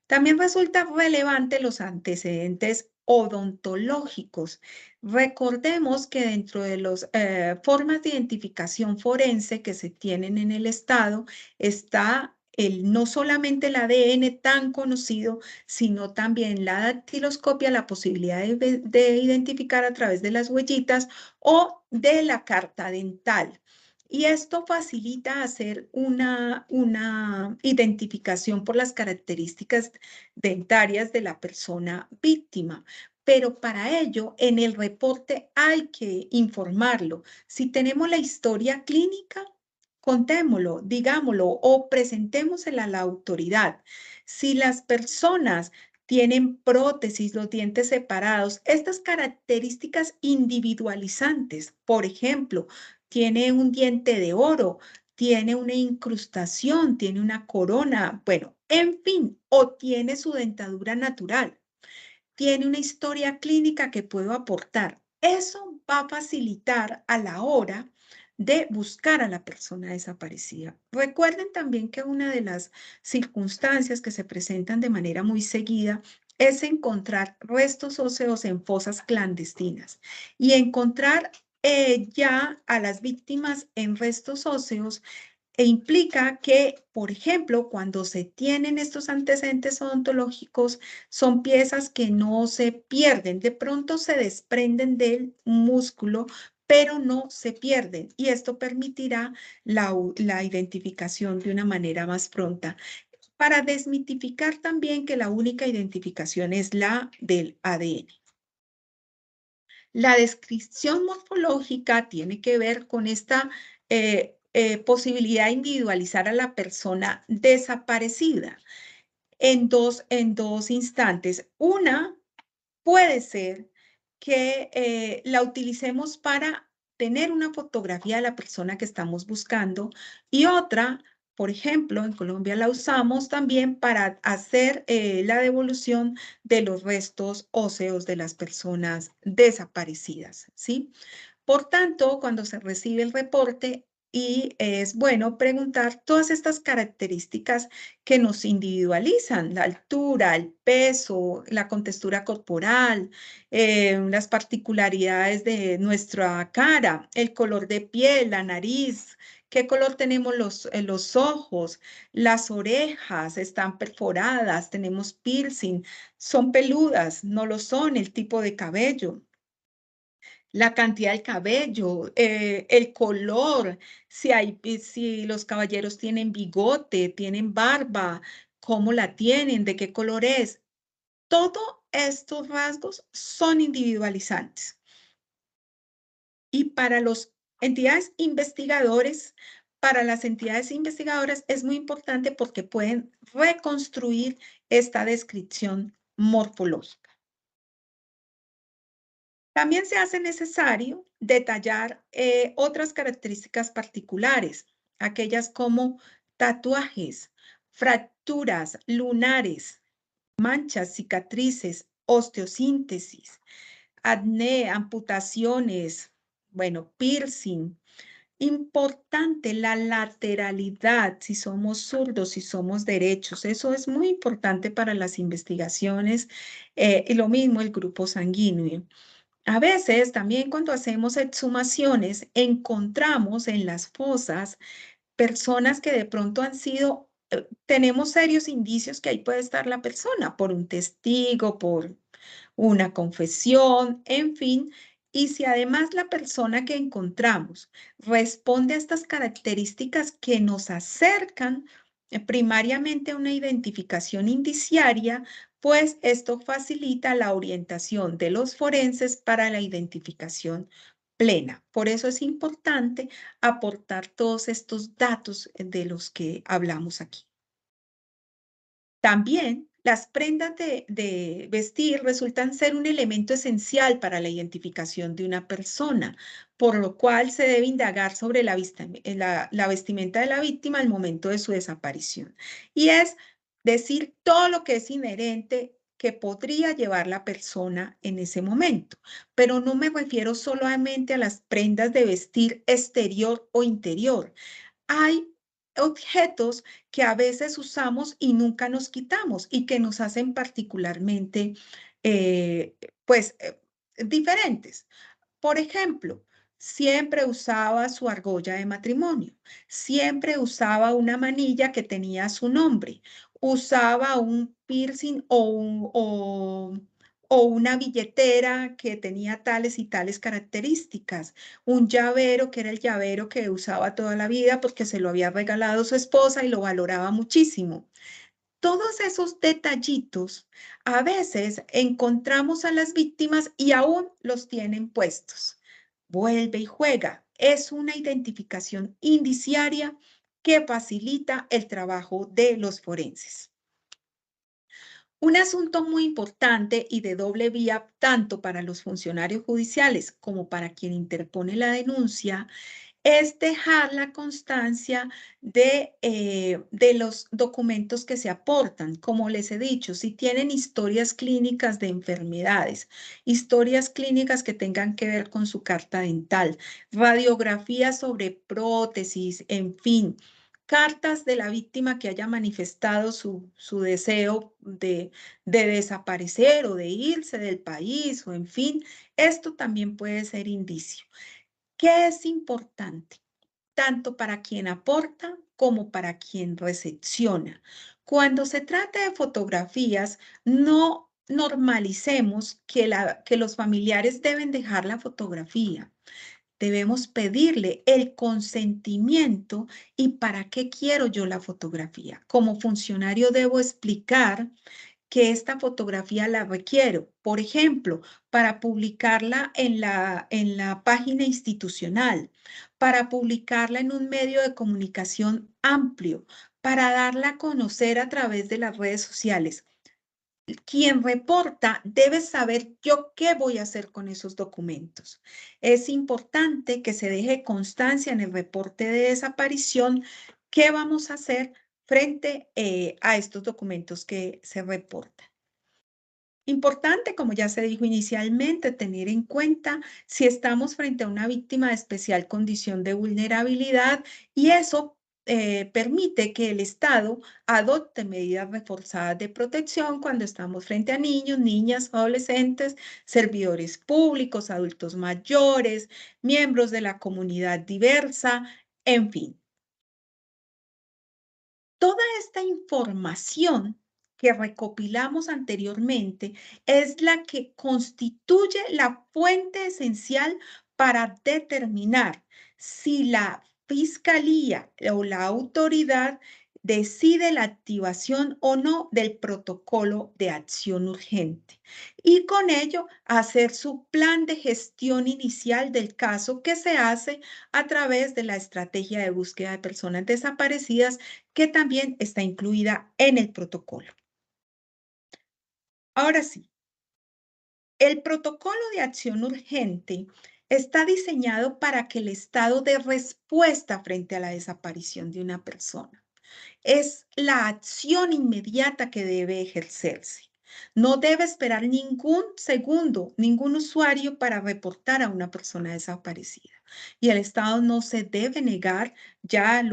También resulta relevante los antecedentes odontológicos. Recordemos que dentro de las formas de identificación forense que se tienen en el Estado está no solamente el ADN tan conocido, sino también la dactiloscopia, la posibilidad de identificar a través de las huellitas o de la carta dental. Y esto facilita hacer una identificación por las características dentarias de la persona víctima. Pero para ello, en el reporte hay que informarlo. Si tenemos la historia clínica, contémoslo, digámoslo o presentémosela a la autoridad. Si las personas tienen prótesis, los dientes separados, estas características individualizantes, por ejemplo, tiene un diente de oro, tiene una incrustación, tiene una corona, bueno, en fin, o tiene su dentadura natural, tiene una historia clínica que puedo aportar. Eso va a facilitar a la hora de buscar a la persona desaparecida. Recuerden también que una de las circunstancias que se presentan de manera muy seguida es encontrar restos óseos en fosas clandestinas y encontrar ya a las víctimas en restos óseos implica que, por ejemplo, cuando se tienen estos antecedentes odontológicos, son piezas que no se pierden, de pronto se desprenden del músculo, pero no se pierden. Y esto permitirá la identificación de una manera más pronta. Para desmitificar también que la única identificación es la del ADN. La descripción morfológica tiene que ver con esta posibilidad de individualizar a la persona desaparecida en dos instantes. Una puede ser que la utilicemos para tener una fotografía de la persona que estamos buscando y otra, por ejemplo, en Colombia la usamos también para hacer la devolución de los restos óseos de las personas desaparecidas, ¿sí? Por tanto, cuando se recibe el reporte, y es bueno preguntar todas estas características que nos individualizan, la altura, el peso, la contextura corporal, las particularidades de nuestra cara, el color de piel, la nariz, qué color tenemos los ojos, las orejas, están perforadas, tenemos piercing, son peludas, no lo son, el tipo de cabello, la cantidad del cabello, el color, si los caballeros tienen bigote, tienen barba, cómo la tienen, de qué color es. Todos estos rasgos son individualizantes. Y para las entidades investigadoras es muy importante porque pueden reconstruir esta descripción morfológica. También se hace necesario detallar otras características particulares, aquellas como tatuajes, fracturas lunares, manchas, cicatrices, osteosíntesis, acné, amputaciones, bueno, piercing. Importante la lateralidad, si somos zurdos, si somos derechos. Eso es muy importante para las investigaciones y lo mismo el grupo sanguíneo. A veces también cuando hacemos exhumaciones encontramos en las fosas personas que de pronto han sido, tenemos serios indicios que ahí puede estar la persona por un testigo, por una confesión, en fin. Y si además la persona que encontramos responde a estas características que nos acercan primariamente a una identificación indiciaria, pues esto facilita la orientación de los forenses para la identificación plena. Por eso es importante aportar todos estos datos de los que hablamos aquí. También las prendas de vestir resultan ser un elemento esencial para la identificación de una persona, por lo cual se debe indagar sobre la vestimenta de la víctima al momento de su desaparición. Y es decir todo lo que es inherente que podría llevar la persona en ese momento. Pero no me refiero solamente a las prendas de vestir exterior o interior. Hay objetos que a veces usamos y nunca nos quitamos y que nos hacen particularmente, eh, pues, diferentes. Por ejemplo, siempre usaba su argolla de matrimonio, siempre usaba una manilla que tenía su nombre, usaba un piercing o o una billetera que tenía tales y tales características, un llavero que era el llavero que usaba toda la vida porque se lo había regalado su esposa y lo valoraba muchísimo. Todos esos detallitos, a veces encontramos a las víctimas y aún los tienen puestos. Vuelve y juega. Es una identificación indiciaria que facilita el trabajo de los forenses. Un asunto muy importante y de doble vía, tanto para los funcionarios judiciales como para quien interpone la denuncia, es dejar la constancia de los documentos que se aportan. Como les he dicho, si tienen historias clínicas de enfermedades, historias clínicas que tengan que ver con su carta dental, radiografías sobre prótesis, en fin, cartas de la víctima que haya manifestado su deseo de desaparecer o de irse del país, o en fin, esto también puede ser indicio. ¿Qué es importante? Tanto para quien aporta como para quien recepciona. Cuando se trata de fotografías, no normalicemos que los familiares deben dejar la fotografía. Debemos pedirle el consentimiento y para qué quiero yo la fotografía. Como funcionario debo explicar que esta fotografía la requiero, por ejemplo, para publicarla en la página institucional, para publicarla en un medio de comunicación amplio, para darla a conocer a través de las redes sociales. Quien reporta debe saber yo qué voy a hacer con esos documentos. Es importante que se deje constancia en el reporte de desaparición qué vamos a hacer frente a estos documentos que se reportan. Importante, como ya se dijo inicialmente, tener en cuenta si estamos frente a una víctima de especial condición de vulnerabilidad y eso permite que el Estado adopte medidas reforzadas de protección cuando estamos frente a niños, niñas, adolescentes, servidores públicos, adultos mayores, miembros de la comunidad diversa, en fin. Toda esta información que recopilamos anteriormente es la que constituye la fuente esencial para determinar si la fiscalía o la autoridad decide la activación o no del protocolo de acción urgente y con ello hacer su plan de gestión inicial del caso que se hace a través de la estrategia de búsqueda de personas desaparecidas que también está incluida en el protocolo. Ahora sí, el protocolo de acción urgente está diseñado para que el estado dé respuesta frente a la desaparición de una persona. Es la acción inmediata que debe ejercerse. No debe esperar ningún segundo, ningún usuario para reportar a una persona desaparecida. Y el Estado no se debe negar, ya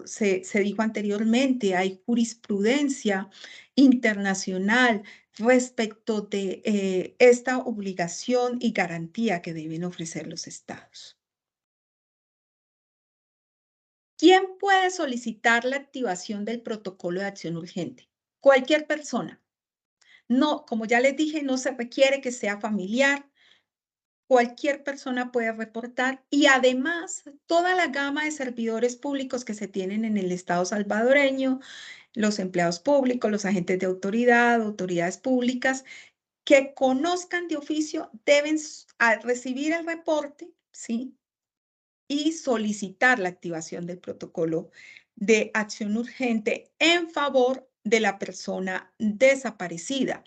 se dijo anteriormente, hay jurisprudencia internacional respecto de esta obligación y garantía que deben ofrecer los Estados. ¿Quién puede solicitar la activación del protocolo de acción urgente? Cualquier persona. No, como ya les dije, no se requiere que sea familiar. Cualquier persona puede reportar y además toda la gama de servidores públicos que se tienen en el Estado salvadoreño, los empleados públicos, los agentes de autoridad, autoridades públicas, que conozcan de oficio deben recibir el reporte, ¿sí? Y solicitar la activación del protocolo de acción urgente en favor de la persona desaparecida.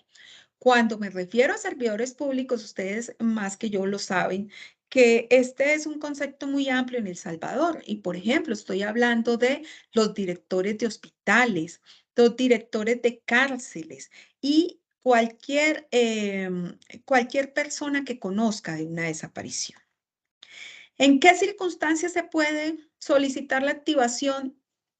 Cuando me refiero a servidores públicos, ustedes más que yo lo saben, que este es un concepto muy amplio en El Salvador. Y, por ejemplo, estoy hablando de los directores de hospitales, los directores de cárceles y cualquier persona que conozca de una desaparición. ¿En qué circunstancias se puede solicitar la activación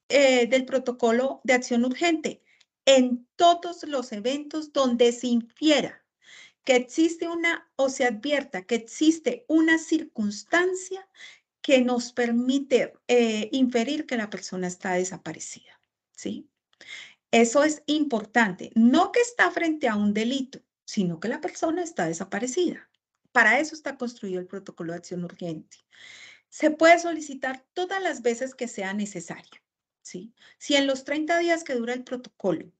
del protocolo de acción urgente? En todos los eventos donde se infiera que existe o se advierta que existe una circunstancia que nos permite inferir que la persona está desaparecida, ¿sí? Eso es importante. No que está frente a un delito, sino que la persona está desaparecida. Para eso está construido el protocolo de acción urgente. Se puede solicitar todas las veces que sea necesario, ¿sí? Si en los 30 días que dura el protocolo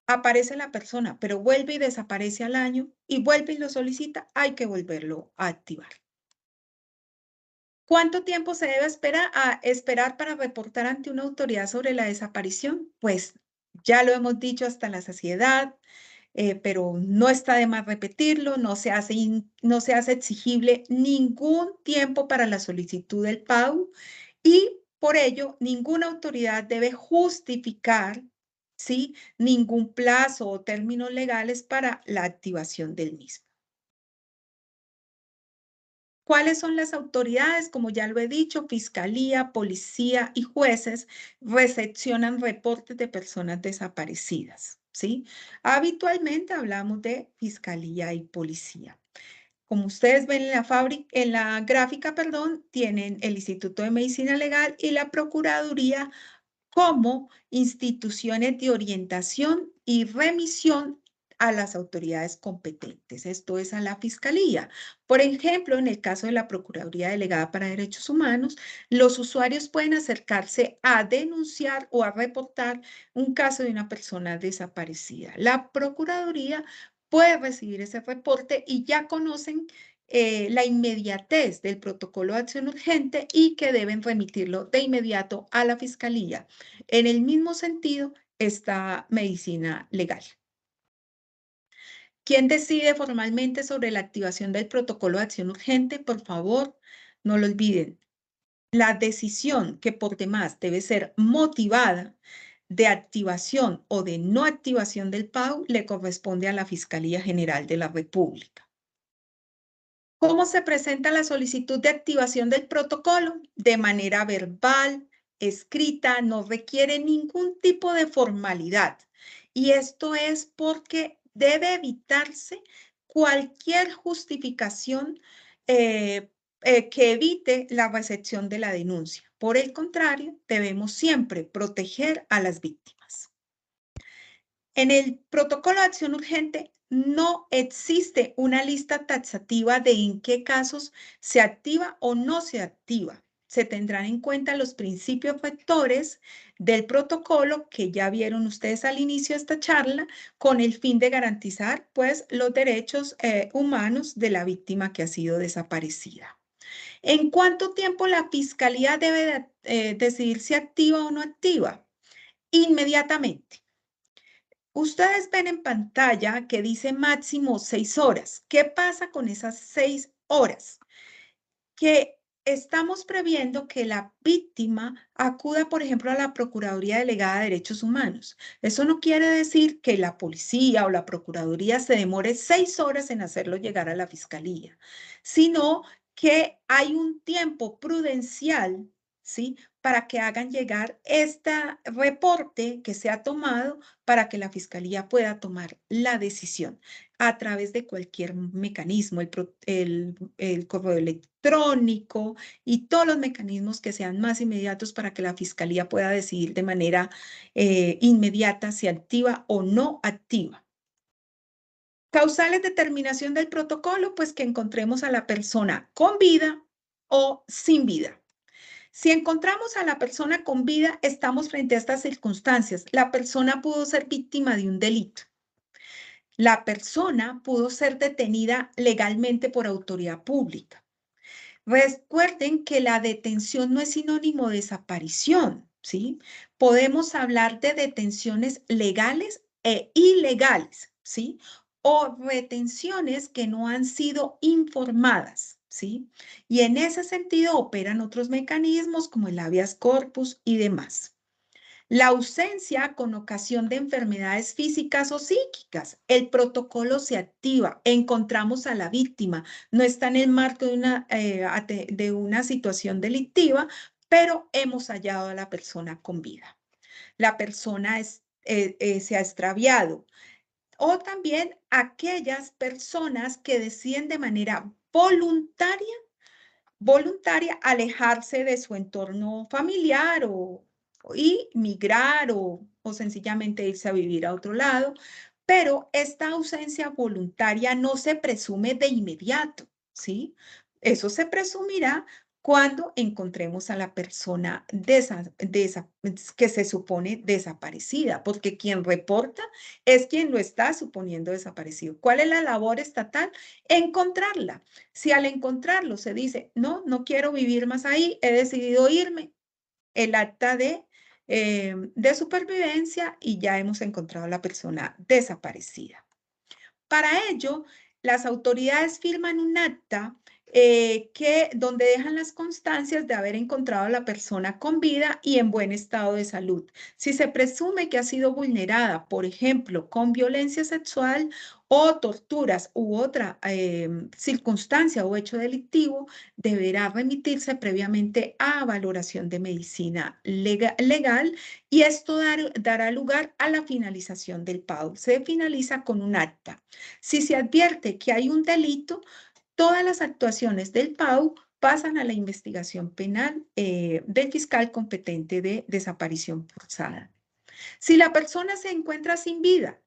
aparece la persona, pero vuelve y desaparece al año y vuelve y lo solicita, hay que volverlo a activar. ¿Cuánto tiempo se debe esperar para reportar ante una autoridad sobre la desaparición? Pues ya lo hemos dicho hasta la saciedad, pero no está de más repetirlo, no se hace exigible ningún tiempo para la solicitud del pago y por ello ninguna autoridad debe justificar, ¿sí?, ningún plazo o términos legales para la activación del mismo. ¿Cuáles son las autoridades? Como ya lo he dicho, Fiscalía, Policía y jueces recepcionan reportes de personas desaparecidas, ¿sí? Habitualmente hablamos de Fiscalía y Policía. Como ustedes ven en la gráfica, tienen el Instituto de Medicina Legal y la Procuraduría como instituciones de orientación y remisión a las autoridades competentes. Esto es a la Fiscalía. Por ejemplo, en el caso de la Procuraduría Delegada para Derechos Humanos, los usuarios pueden acercarse a denunciar o a reportar un caso de una persona desaparecida. La Procuraduría puede recibir ese reporte y ya conocen la inmediatez del protocolo de acción urgente y que deben remitirlo de inmediato a la Fiscalía. En el mismo sentido está medicina legal. ¿Quién decide formalmente sobre la activación del protocolo de acción urgente? Por favor, no lo olviden. La decisión, que por demás debe ser motivada, de activación o de no activación del PAU le corresponde a la Fiscalía General de la República. ¿Cómo se presenta la solicitud de activación del protocolo? De manera verbal, escrita, no requiere ningún tipo de formalidad. Y esto es porque debe evitarse cualquier justificación que evite la recepción de la denuncia. Por el contrario, debemos siempre proteger a las víctimas. En el protocolo de acción urgente no existe una lista taxativa de en qué casos se activa o no se activa. Se tendrán en cuenta los principios rectores del protocolo que ya vieron ustedes al inicio de esta charla, con el fin de garantizar, pues, los derechos humanos de la víctima que ha sido desaparecida. ¿En cuánto tiempo la Fiscalía debe decidir si activa o no activa? Inmediatamente. Ustedes ven en pantalla que dice máximo 6 horas. ¿Qué pasa con esas 6 horas? Que estamos previendo que la víctima acuda, por ejemplo, a la Procuraduría Delegada de Derechos Humanos. Eso no quiere decir que la policía o la Procuraduría se demore 6 horas en hacerlo llegar a la Fiscalía, sino que hay un tiempo prudencial, ¿sí?, para que hagan llegar este reporte que se ha tomado para que la Fiscalía pueda tomar la decisión a través de cualquier mecanismo, el correo electrónico y todos los mecanismos que sean más inmediatos para que la Fiscalía pueda decidir de manera inmediata si activa o no activa. Causales de terminación del protocolo, pues que encontremos a la persona con vida o sin vida. Si encontramos a la persona con vida, estamos frente a estas circunstancias. La persona pudo ser víctima de un delito. La persona pudo ser detenida legalmente por autoridad pública. Recuerden que la detención no es sinónimo de desaparición, ¿sí? Podemos hablar de detenciones legales e ilegales, ¿sí? O retenciones que no han sido informadas, ¿sí? Y en ese sentido operan otros mecanismos como el habeas corpus y demás. La ausencia con ocasión de enfermedades físicas o psíquicas. El protocolo se activa, encontramos a la víctima, no está en el marco de una situación delictiva, pero hemos hallado a la persona con vida. La persona se ha extraviado. O también aquellas personas que deciden de manera voluntaria alejarse de su entorno familiar y migrar o sencillamente irse a vivir a otro lado Pero esta ausencia voluntaria no se presume de inmediato, ¿sí? Eso se presumirá cuando encontremos a la persona que se supone desaparecida, porque quien reporta es quien lo está suponiendo desaparecido. ¿Cuál es la labor estatal? Encontrarla. Si al encontrarlo se dice, no, no quiero vivir más ahí, he decidido irme, el acta de supervivencia y ya hemos encontrado a la persona desaparecida. Para ello, las autoridades firman un acta donde dejan las constancias de haber encontrado a la persona con vida y en buen estado de salud. Si se presume que ha sido vulnerada, por ejemplo, con violencia sexual o torturas u otra circunstancia o hecho delictivo, deberá remitirse previamente a valoración de medicina legal y esto dará lugar a la finalización del PAU. Se finaliza con un acta. Si se advierte que hay un delito, todas las actuaciones del PAU pasan a la investigación penal del fiscal competente de desaparición forzada. Si la persona se encuentra sin vida,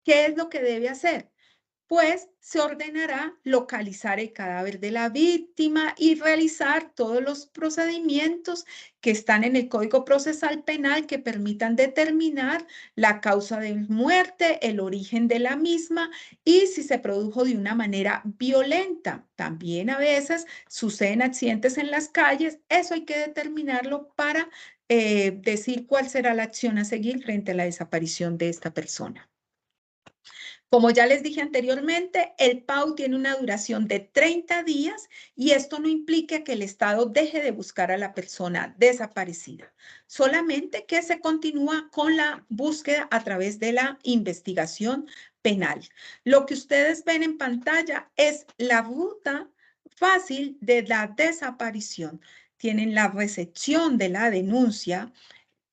¿qué es lo que debe hacer? Pues se ordenará localizar el cadáver de la víctima y realizar todos los procedimientos que están en el Código Procesal Penal que permitan determinar la causa de muerte, el origen de la misma y si se produjo de una manera violenta. También a veces suceden accidentes en las calles, eso hay que determinarlo para decir cuál será la acción a seguir frente a la desaparición de esta persona. Como ya les dije anteriormente, el PAU tiene una duración de 30 días y esto no implica que el Estado deje de buscar a la persona desaparecida, solamente que se continúa con la búsqueda a través de la investigación penal. Lo que ustedes ven en pantalla es la ruta fácil de la desaparición. Tienen la recepción de la denuncia,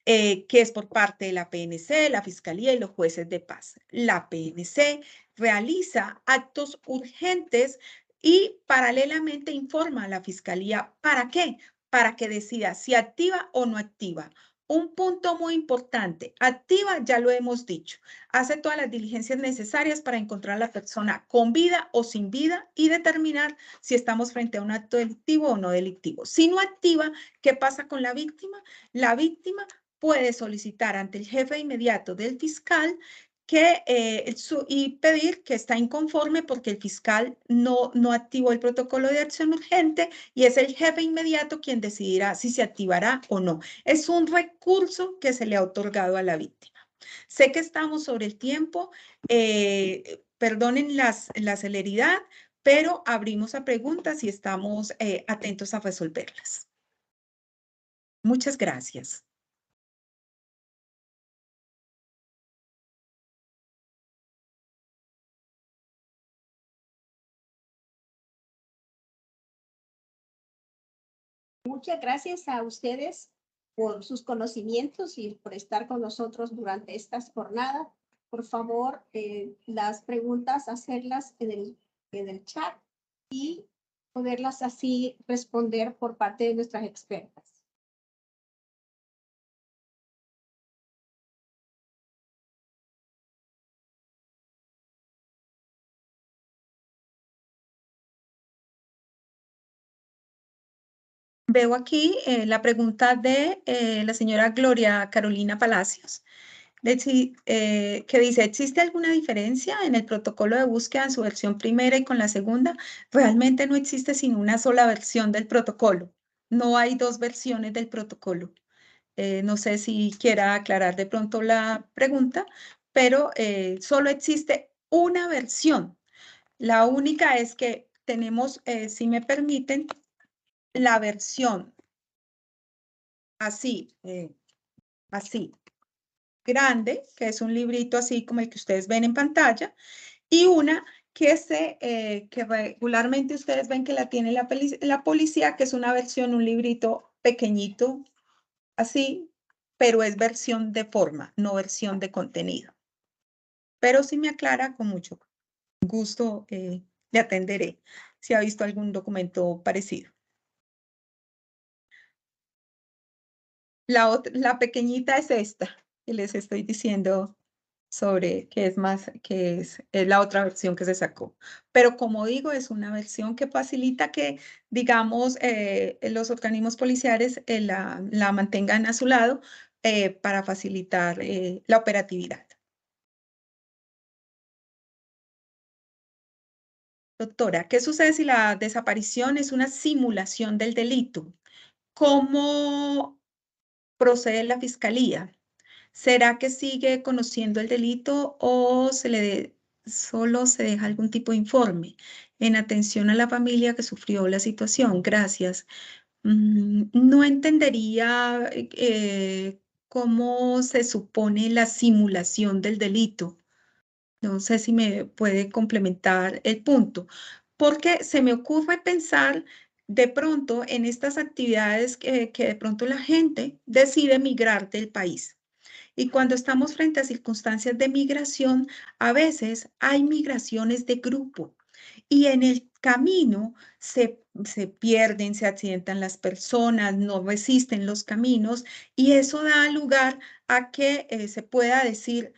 que es por parte de la PNC, la Fiscalía y los jueces de paz. La PNC realiza actos urgentes y paralelamente informa a la Fiscalía. ¿Para qué? Para que decida si activa o no activa. Un punto muy importante, activa, ya lo hemos dicho, hace todas las diligencias necesarias para encontrar a la persona con vida o sin vida y determinar si estamos frente a un acto delictivo o no delictivo. Si no activa, ¿qué pasa con la víctima? La víctima puede solicitar ante el jefe inmediato del fiscal y pedir que está inconforme porque el fiscal no activó el protocolo de acción urgente y es el jefe inmediato quien decidirá si se activará o no. Es un recurso que se le ha otorgado a la víctima. Sé que estamos sobre el tiempo, perdonen la celeridad, pero abrimos a preguntas y estamos atentos a resolverlas. Muchas gracias. Muchas gracias a ustedes por sus conocimientos y por estar con nosotros durante estas jornadas. Por favor, las preguntas, hacerlas en el chat y poderlas así responder por parte de nuestras expertas. Veo aquí la pregunta de la señora Gloria Carolina Palacios, que dice, ¿existe alguna diferencia en el protocolo de búsqueda en su versión primera y con la segunda? Realmente no existe sino una sola versión del protocolo. No hay dos versiones del protocolo. No sé si quiera aclarar de pronto la pregunta, pero solo existe una versión. La única es que tenemos, si me permiten, la versión así, así, grande, que es un librito así como el que ustedes ven en pantalla, y una que regularmente ustedes ven que la tiene la policía, que es una versión, un librito pequeñito, así, pero es versión de forma, no versión de contenido. Pero si me aclara, con mucho gusto le atenderé si ha visto algún documento parecido. La pequeñita es esta que les estoy diciendo sobre qué es más, es la otra versión que se sacó. Pero como digo, es una versión que facilita que, digamos, los organismos policiales la mantengan a su lado para facilitar la operatividad. Doctora, ¿qué sucede si la desaparición es una simulación del delito? ¿Cómo procede la fiscalía? ¿Será que sigue conociendo el delito o solo se deja algún tipo de informe en atención a la familia que sufrió la situación? Gracias. No entendería cómo se supone la simulación del delito. No sé si me puede complementar el punto, porque se me ocurre pensar de pronto en estas actividades que de pronto la gente decide migrar del país. Y cuando estamos frente a circunstancias de migración, a veces hay migraciones de grupo y en el camino se pierden, se accidentan las personas, no resisten los caminos y eso da lugar a que se pueda decir,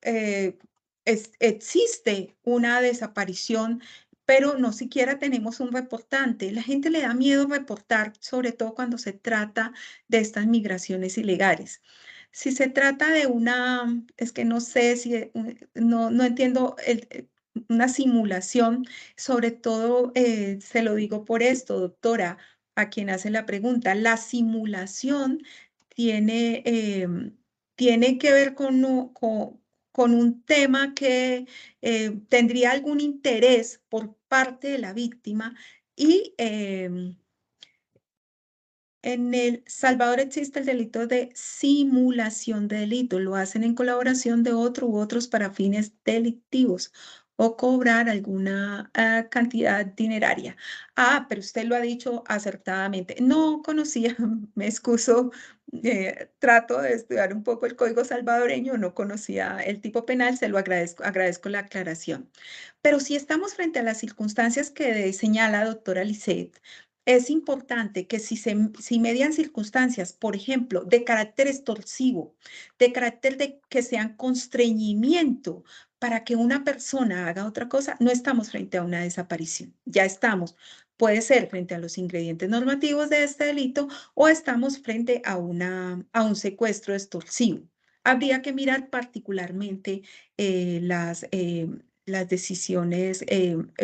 eh, existe una desaparición, pero no siquiera tenemos un reportante. La gente le da miedo reportar, sobre todo cuando se trata de estas migraciones ilegales. Si se trata de es que no sé si, no entiendo una simulación, sobre todo se lo digo por esto, doctora, a quien hace la pregunta, la simulación tiene que ver con un tema que tendría algún interés por parte de la víctima y en El Salvador existe el delito de simulación de delito. Lo hacen en colaboración de otro u otros para fines delictivos o cobrar alguna cantidad dineraria. Ah, pero usted lo ha dicho acertadamente. No conocía, me excuso, trato de estudiar un poco el código salvadoreño, no conocía el tipo penal, se lo agradezco la aclaración. Pero si estamos frente a las circunstancias que señala doctora Lisset, es importante que si median circunstancias, por ejemplo, de carácter extorsivo, de carácter de que sean constreñimiento para que una persona haga otra cosa, no estamos frente a una desaparición. Ya estamos, puede ser frente a los ingredientes normativos de este delito o estamos frente a un secuestro extorsivo. Habría que mirar particularmente las decisiones,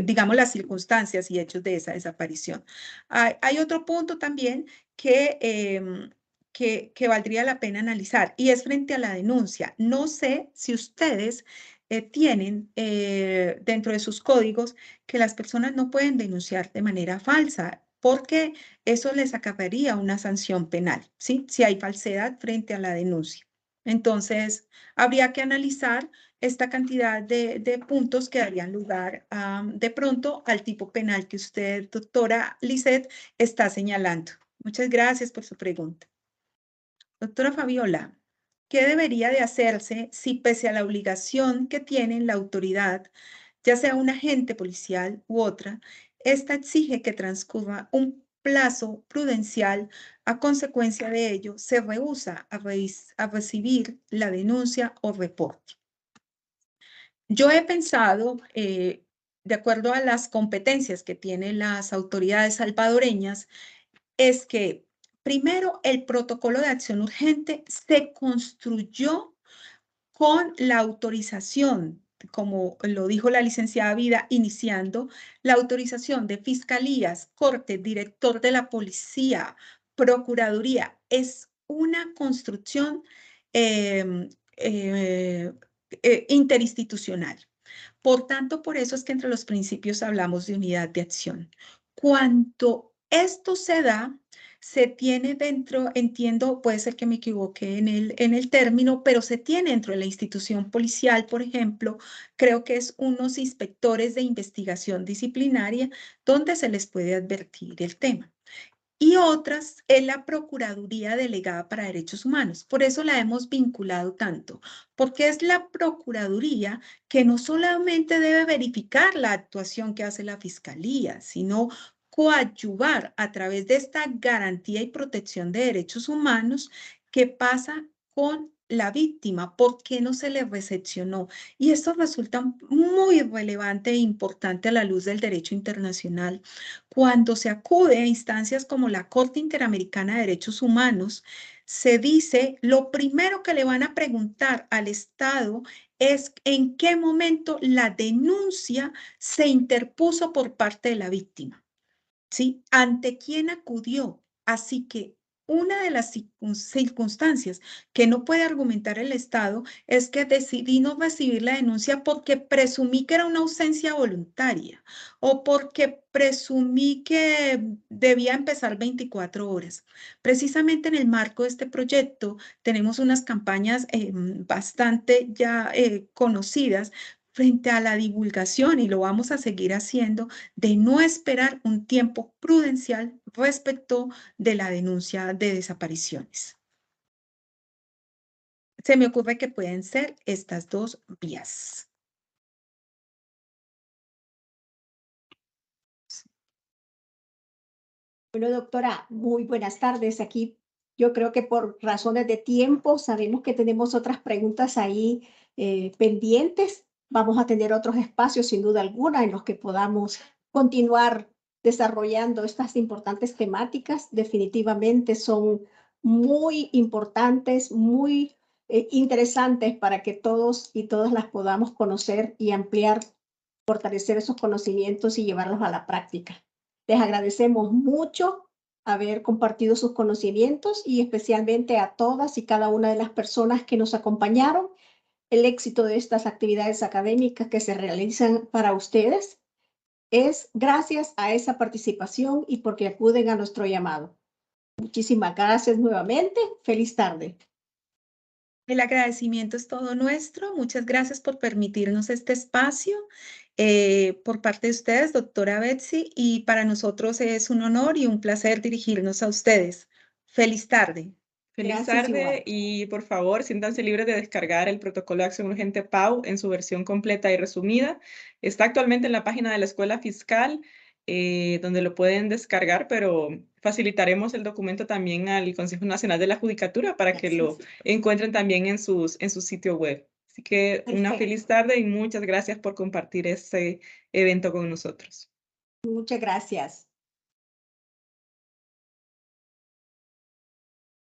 digamos, las circunstancias y hechos de esa desaparición. Hay otro punto también que valdría la pena analizar y es frente a la denuncia. No sé si ustedes tienen dentro de sus códigos que las personas no pueden denunciar de manera falsa porque eso les acarrearía una sanción penal, ¿sí? Si hay falsedad frente a la denuncia. Entonces, habría que analizar esta cantidad de puntos que darían lugar de pronto al tipo penal que usted, doctora Lisset, está señalando. Muchas gracias por su pregunta. Doctora Fabiola, ¿qué debería de hacerse si pese a la obligación que tiene la autoridad, ya sea un agente policial u otra, esta exige que transcurra un plazo prudencial, a consecuencia de ello se rehúsa a recibir la denuncia o reporte? Yo he pensado, de acuerdo a las competencias que tienen las autoridades salvadoreñas, es que primero el protocolo de acción urgente se construyó con la autorización, como lo dijo la licenciada Vida, iniciando la autorización de fiscalías, corte, director de la policía, procuraduría. Es una construcción eh, eh, interinstitucional. Por tanto, por eso es que entre los principios hablamos de unidad de acción. Cuando esto se da, se tiene dentro, entiendo, puede ser que me equivoque en el término, pero se tiene dentro de la institución policial, por ejemplo, creo que es unos inspectores de investigación disciplinaria donde se les puede advertir el tema. Y otras es la Procuraduría Delegada para Derechos Humanos. Por eso la hemos vinculado tanto, porque es la Procuraduría que no solamente debe verificar la actuación que hace la Fiscalía, sino coadyuvar a través de esta garantía y protección de derechos humanos que pasa con la víctima? ¿Por qué no se le recepcionó? Y esto resulta muy relevante e importante a la luz del derecho internacional. Cuando se acude a instancias como la Corte Interamericana de Derechos Humanos, se dice, lo primero que le van a preguntar al Estado es en qué momento la denuncia se interpuso por parte de la víctima, ¿sí? ¿Ante quién acudió? Así que una de las circunstancias que no puede argumentar el Estado es que decidí no recibir la denuncia porque presumí que era una ausencia voluntaria o porque presumí que debía empezar 24 horas. Precisamente en el marco de este proyecto tenemos unas campañas bastante ya conocidas frente a la divulgación, y lo vamos a seguir haciendo, de no esperar un tiempo prudencial respecto de la denuncia de desapariciones. Se me ocurre que pueden ser estas dos vías. Bueno, doctora, muy buenas tardes. Aquí yo creo que por razones de tiempo sabemos que tenemos otras preguntas ahí pendientes. Vamos a tener otros espacios, sin duda alguna, en los que podamos continuar desarrollando estas importantes temáticas. Definitivamente son muy importantes, muy interesantes para que todos y todas las podamos conocer y ampliar, fortalecer esos conocimientos y llevarlos a la práctica. Les agradecemos mucho haber compartido sus conocimientos y especialmente a todas y cada una de las personas que nos acompañaron. El éxito de estas actividades académicas que se realizan para ustedes es gracias a esa participación y porque acuden a nuestro llamado. Muchísimas gracias nuevamente. Feliz tarde. El agradecimiento es todo nuestro. Muchas gracias por permitirnos este espacio por parte de ustedes, doctora Betsy, y para nosotros es un honor y un placer dirigirnos a ustedes. Feliz tarde. Feliz Gracias tarde igual. y por favor, siéntanse libres de descargar el protocolo de acción urgente PAU en su versión completa y resumida. Está actualmente en la página de la Escuela Fiscal, donde lo pueden descargar, pero facilitaremos el documento también al Consejo Nacional de la Judicatura para que lo encuentren también en su sitio web. Así que una Perfecto. feliz tarde y muchas gracias por compartir este evento con nosotros. Muchas gracias.